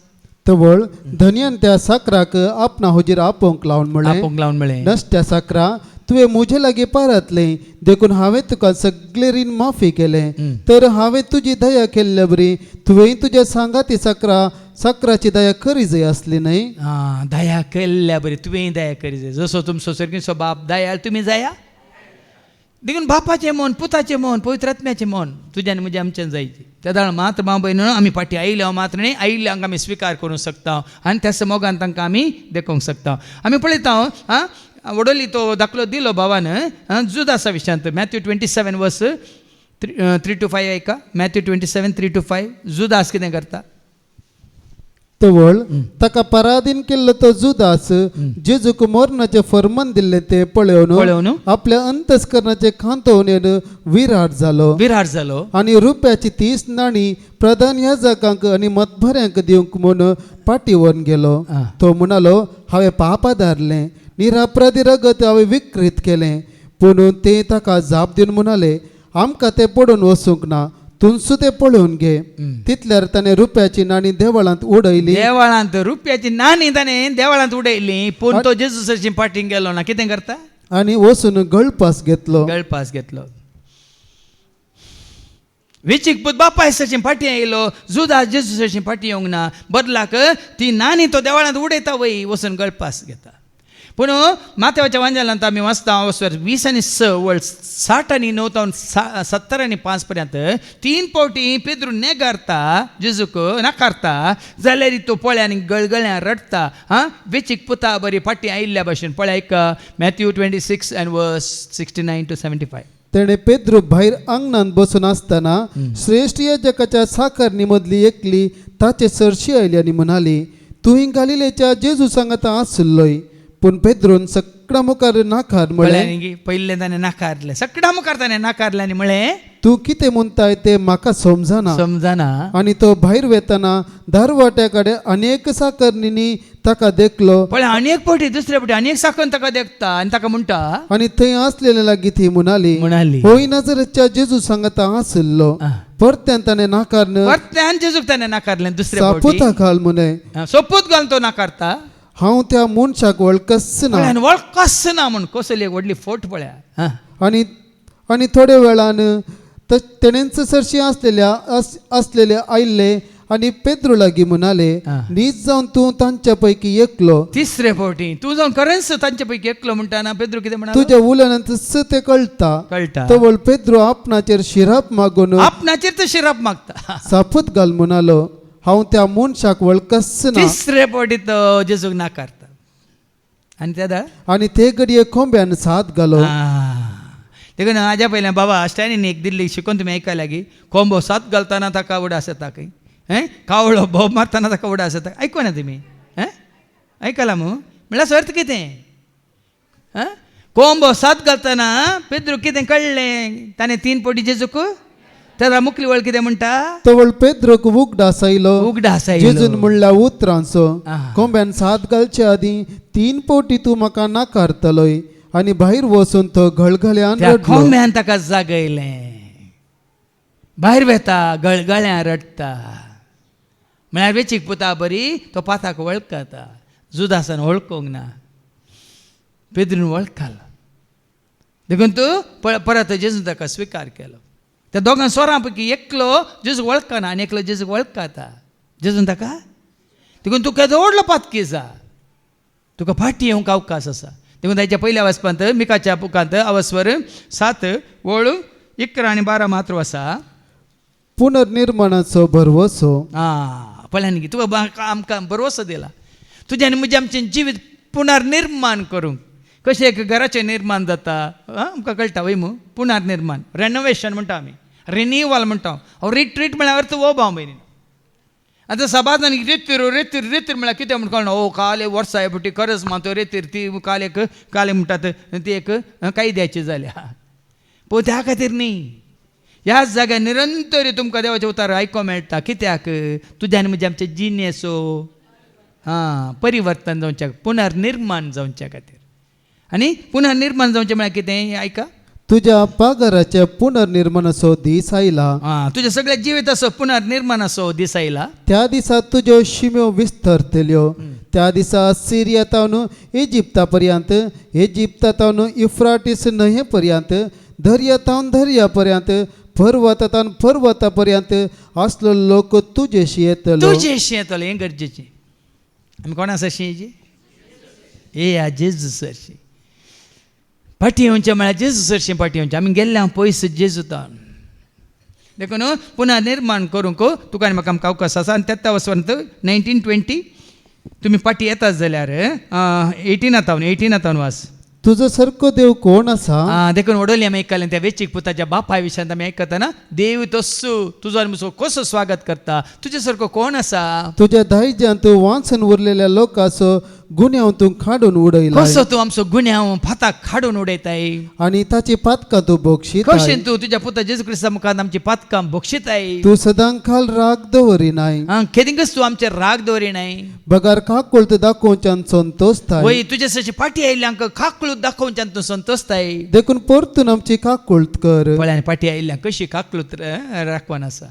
तवळ धन्यान त्या साकराक आपणा हुजीर आपोवंक लावन म्हळें नश्ट्या साकरा तुवें म्हजे लागीं पारातलें देखून हांवें तुका सगळे रीण माफी केलें तर हांवें तुजी दया केल्ल्या बरी तुवें तुज्या सांगाती साकराची दया करी जाय आसली न्हय दया केल्ल्या बरी तुवें दया करी जाय जसो तुमचो सर्गीचो बाप दयाळ तुमी जाया देखून बापाचें मन पुताचें मन पवित्र आत्म्याचें मन तुज्यान म्हजें आमच्यान जायचें त्या दाळ मात्र बाबयन आमी फाटीं आयले हांव मात्र न्ही आयिल्ले हांकां आमी स्विकार करूंक शकता आनी त्याच मोगान तांकां आमी देखूंक शकता आमी पळयता वडोली तो दाखलो दिलो भावान जुदासा विशयांत मॅथ्यू 27 वर्स 3 to 5 ऐका मॅथ्यू 27 3 to 5 जुदास कितें करता तवळ ताका पराधीन केल्लो तो जुदास जेजूक मोर्नाचे फर्मान दिल्ले ते पळोवन आपल्या अंतस्करणाचे खांतोवणेन विराट जालो आनी रुपयाची 30 नाणी प्रधान याजकांक आनी मतभऱ्यांक दिवंक म्हूण पाठीवन गेलो तो म्हणालो हांवें पाप आदारलें निरापराधी रगत हांवें विकृत केलें पूण ते ताका जाप दिवन म्हणाले आमकां ते पडून वचूंक ना तुमसूं ते पळोवन घे तितल्यार ताणें रुपयाची नाणी देवळांत उडयली रुपयाची नाणी ताणें देवळांत उडयली पूण तो जेजूसाची पाठींग गेलो ना कितें करता आनी वचून गळपास घेतलो वेचीक पूत बापायसाची फाटीं येयलो जुदास जेजूसाची फाटीं येवंक ना बदलाक ती नाणी तो देवळांत उडयता वय वचून गळपास घेता पूण माथेवाच्या वांजालांत आमी वाचता 20 आनी 6 वर्ड 60 आनी 9 तावन 70 आनी 5 पर्यंत 3 फावटी पेद्रू नेगारता जेजूक नाकारता जाल्यार तो पळय आनी गळगळ्यां रडता वेचीक पुता बरी फाटीं आयिल्ल्या भशेन पळय ऐका मॅथ्यू 26 and verse 69 to 75 तेणे पेद्रू भायर आंगणांत बसून आसतना श्रेष्ठ याजकाच्या साकरणी मदली एकली ताचे सरशी आयली आनी म्हणाली तुवें गालिलेच्या जेजू सांगात आसलोय पूण पेद्रोन सकडा मुखार नाकार म्हळें पयले ताणें नाकारलें सकडा मुखार ताणें नाकारलें आनी म्हळें तूं कितें म्हणटाय तें म्हाका समजना आनी तो भायर वेतना दारवाट्या कडेन अनेक साकरणींनी ताका देखलो पळय अनेक फावटी दुसरे फावटी अनेक साकण ताका देखता आनी ताका म्हणटा आनी थंय आसलेल्या लागीं ती म्हणाली होय नाजरेच्या जेजू सांगात आसलो परत्यान ताणें नाकारन जेजूक ताणें नाकारलें दुसरे सापुता घाल म्हणे सोपूत घालून तो नाकारता हांव त्या मनशाक वळखच ना म्हण कसली व्हडली फोट पळया आनी थोड्या वेळान तेणेंच सरशी असलेले आयिल्ले आनी पेद्रू लागीं म्हणाले नीज जावन तूं तांच्या पैकी एकलो तिसरे फावटी तूं जावन खरेंच तांच्या पैकी एकलो म्हणटाना पेद्रू कितें म्हणा तुज्या उलयनांत ते कळटा तो पेद्रू आपणाचेर शिराप मागून आपणाचेर तो शिराप मागता सापूत घाल म्हणालो हांव त्या मनशाक वळखच ना तिसरे फावटी तो जेजूक नाकारता आनी त्या आनी ते घडये खोंब्यान साथ घालो देखून हाज्या पयल्या बाबा स्टॅनीन एक दिल्ली शिकून तुमी आयकला की खोंबो साथ घालतना ताका उडास येता खंय कावळो भोव मारतना ताका उडास येता आयको ना तुमी आयकला मू म्हणल्यार अर्थ कितें खोंबो साथ घालतना पेद्रू कितें कळ्ळें ताणें 3 फावटी जेजूक त्याला मुखली वळ कितें म्हणटा तवळ पेद्रोक उगडास आयलो जेजून म्हणल्या उतरांचो कोंब्यान साथ घालचे आदीं 3 फावटी तूं म्हाका नाकारतलोय आनी भायर वचून तो गळगळ्यान कोंब्यान ताका जागयलें भायर वेता गळगळ्यान रडता म्हळ्यार वेचीक पुता बरी तो पाताक वळखता जुदासान वळखूंक ना पेद्रून वळखला देखून तूं परत जेजून ताका स्विकार केलो त्या दोगां स्वरां पैकी एकलो जेजूक वळखना आनी एकलो जेजूक वळखता जेजून ताका देखून तूं केदो व्हडलो पातकी जा तुका फाटीं येवंक अवकाश आसा देखून ताच्या पयल्या वाचपांत मिकाच्या बुकांत अवस्वर 7 वळ 11 आनी 12 मात्र आसा पुनर्निर्माणाचो भरवसो पळयान की तुका आमकां भरवसो दिला तुज्यान म्हजें आमचें जिवीत पुनर्निर्माण करूंक कशें एक घराचें निर्माण जाता आमकां कळटा वय मू पुनर्निर्माण रेनोवेशन म्हणटा आमी रिन्यूवल म्हणटा हांव रिट्रीट म्हळ्यार अर्थ वो भाव भयणी आतां सबाजान रेतीर म्हळ्यार कितें म्हण कळना काले वर्सां हे फावटी खरंच मात रेतीर ती काले म्हणटात ती एक कायद्याची जाल्या पूण त्या खातीर न्ही ह्याच जाग्यार निरंतर तुमकां देवाचें उतार आयकोंक मेळटा कित्याक तुज्यान म्हणजे आमचें जिनेसो परिवर्तन जावच्या पुनर्निर्माण जावच्या खातीर आनी पुनर्निर्माण जावचें म्हळ्यार कितें आयका तुज्या पागाराच्या पुनर्निर्माणाचो दीस आयला तुज्या सगळ्या जिविताचो पुनर्निर्माणाचो दीस आयला त्या दिसा तुज्यो शिम्यो विस्तरतल्यो त्या दिसा सिरियातावन इजिप्ता पर्यंत इजिप्तातावन इफ्राटीस न्हंये पर्यंत दर्यातावन दर्या पर्यंत पर्वतातावन पर्वता पर्यंत असलो लोक तुजेशी येतलो हें गरजेचें आमी कोणा सरशी हे जेजू सरशी फाटी येवचे म्हळ्यार जेजू सरशी फाटी येवचे आमी गेल्ले पयस जेजूतान देखून पुन्हा निर्माण करूंक तुका आनी म्हाका आमकां अवकाश आसा आनी तेत्ता वचून 1920 तुमी फाटी येतात जाल्यार 18 वास तुझो सारको देव कोण आसा देखून वडोली आमी आयकलें त्या वेचीक पुताच्या बापाय विशयांत आमी आयकतना देव तस्सो तुजो आनी म्हजो कसो स्वागत करता तुजे सारको कोण आसा तुझ्या दायजान तूं वाचून उरलेल्या लोकांचो गुन्यांव तूं काडून उडयला कसो तूं आमचो गुन्यांव फाताक काडून उडयताय आनी ताची पातकां तूं बक्षीत कशें तूं तुज्या पुता जेजू क्रिस्ता मुखार आमची पातकां बक्षिताय तूं सदांकाल राग दवरिनाय केदिंगच तूं आमचेर राग दवरिनाय बगार काकुळत दाखोवच्यान संतोषताय वय तुजे सशी फाटी आयिल्ल्यांक काकळूत दाखोवच्यान तूं संतोषताय देखून परतून आमची काकुळत कर पळय आनी फाटी आयिल्ल्यांक कशी काकळूत राखवान आसा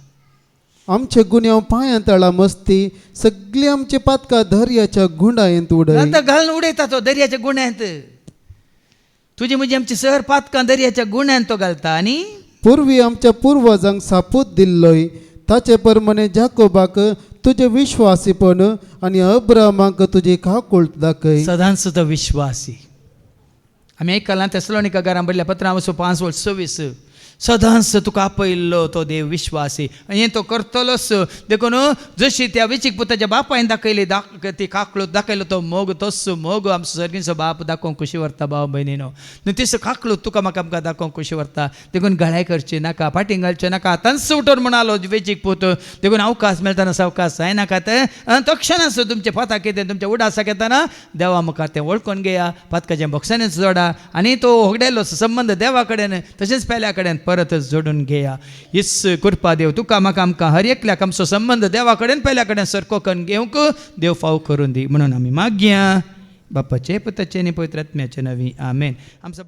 आमचे गुन्यांव पांयां तळा मस्ती सगळी आमची पातकां दर्याच्या गुंडायेंत उडय आतां घालून उडयता तो दर्याच्या गुण्यांत तुजी म्हजी आमची सहर पातकां दर्याच्या गुण्यांत तो घालता आनी पूर्वी आमच्या पुर्वजांक सापूत दिल्लोय ताचे प्रमाणे जाकोबाक तुजे विश्वासीपण आनी अब्रामाक तुजी काकुळत दाखय सदांच तो विश्वासी आमी आयकलां तेसलोनिकाकारां बरयल्या पत्रां 5:26 सदांच तुका आपयल्लो तो देव विश्वासी हे तो करतलोच देखून जशी त्या वेचीक पुताच्या बापायन दाखयली ती काकळूत दाखयलो तो मोग तस्सो मोग आमचो सर्गीचो बाप दाखोवंक खुशी व्हरता भाव भयणीनो न्हू तसो काकळूत तुका म्हाका आमकां दाखोवंक खुशी व्हरता देखून गळाय करची नाका फाटीं घालचें नाका आतांच उठोन म्हणालो वेचीक पूत देखून अवकाश मेळटाना सावकाश जायनाका ते तो क्षणांच तुमचे पाताक कितें तुमच्या उडासाक येताना देवा मुखार तें वळखून घेया पातकाच्या बॉक्सांनी जोडा आनी तो होगडेलो संबंध देवा कडेन तशेंच पेल्या कडेन परत जोडून घेया हीच कृपा देव तुका म्हाका आमकां हर एकल्याक आमचो संबंध देवा कडेन पेल्या कडेन सरको करून घेवंक देव फाव करून दी म्हणून आमी मागया बापाचे पुताचे आनी पवित्र आत्म्याचे नवी आमेन आमचो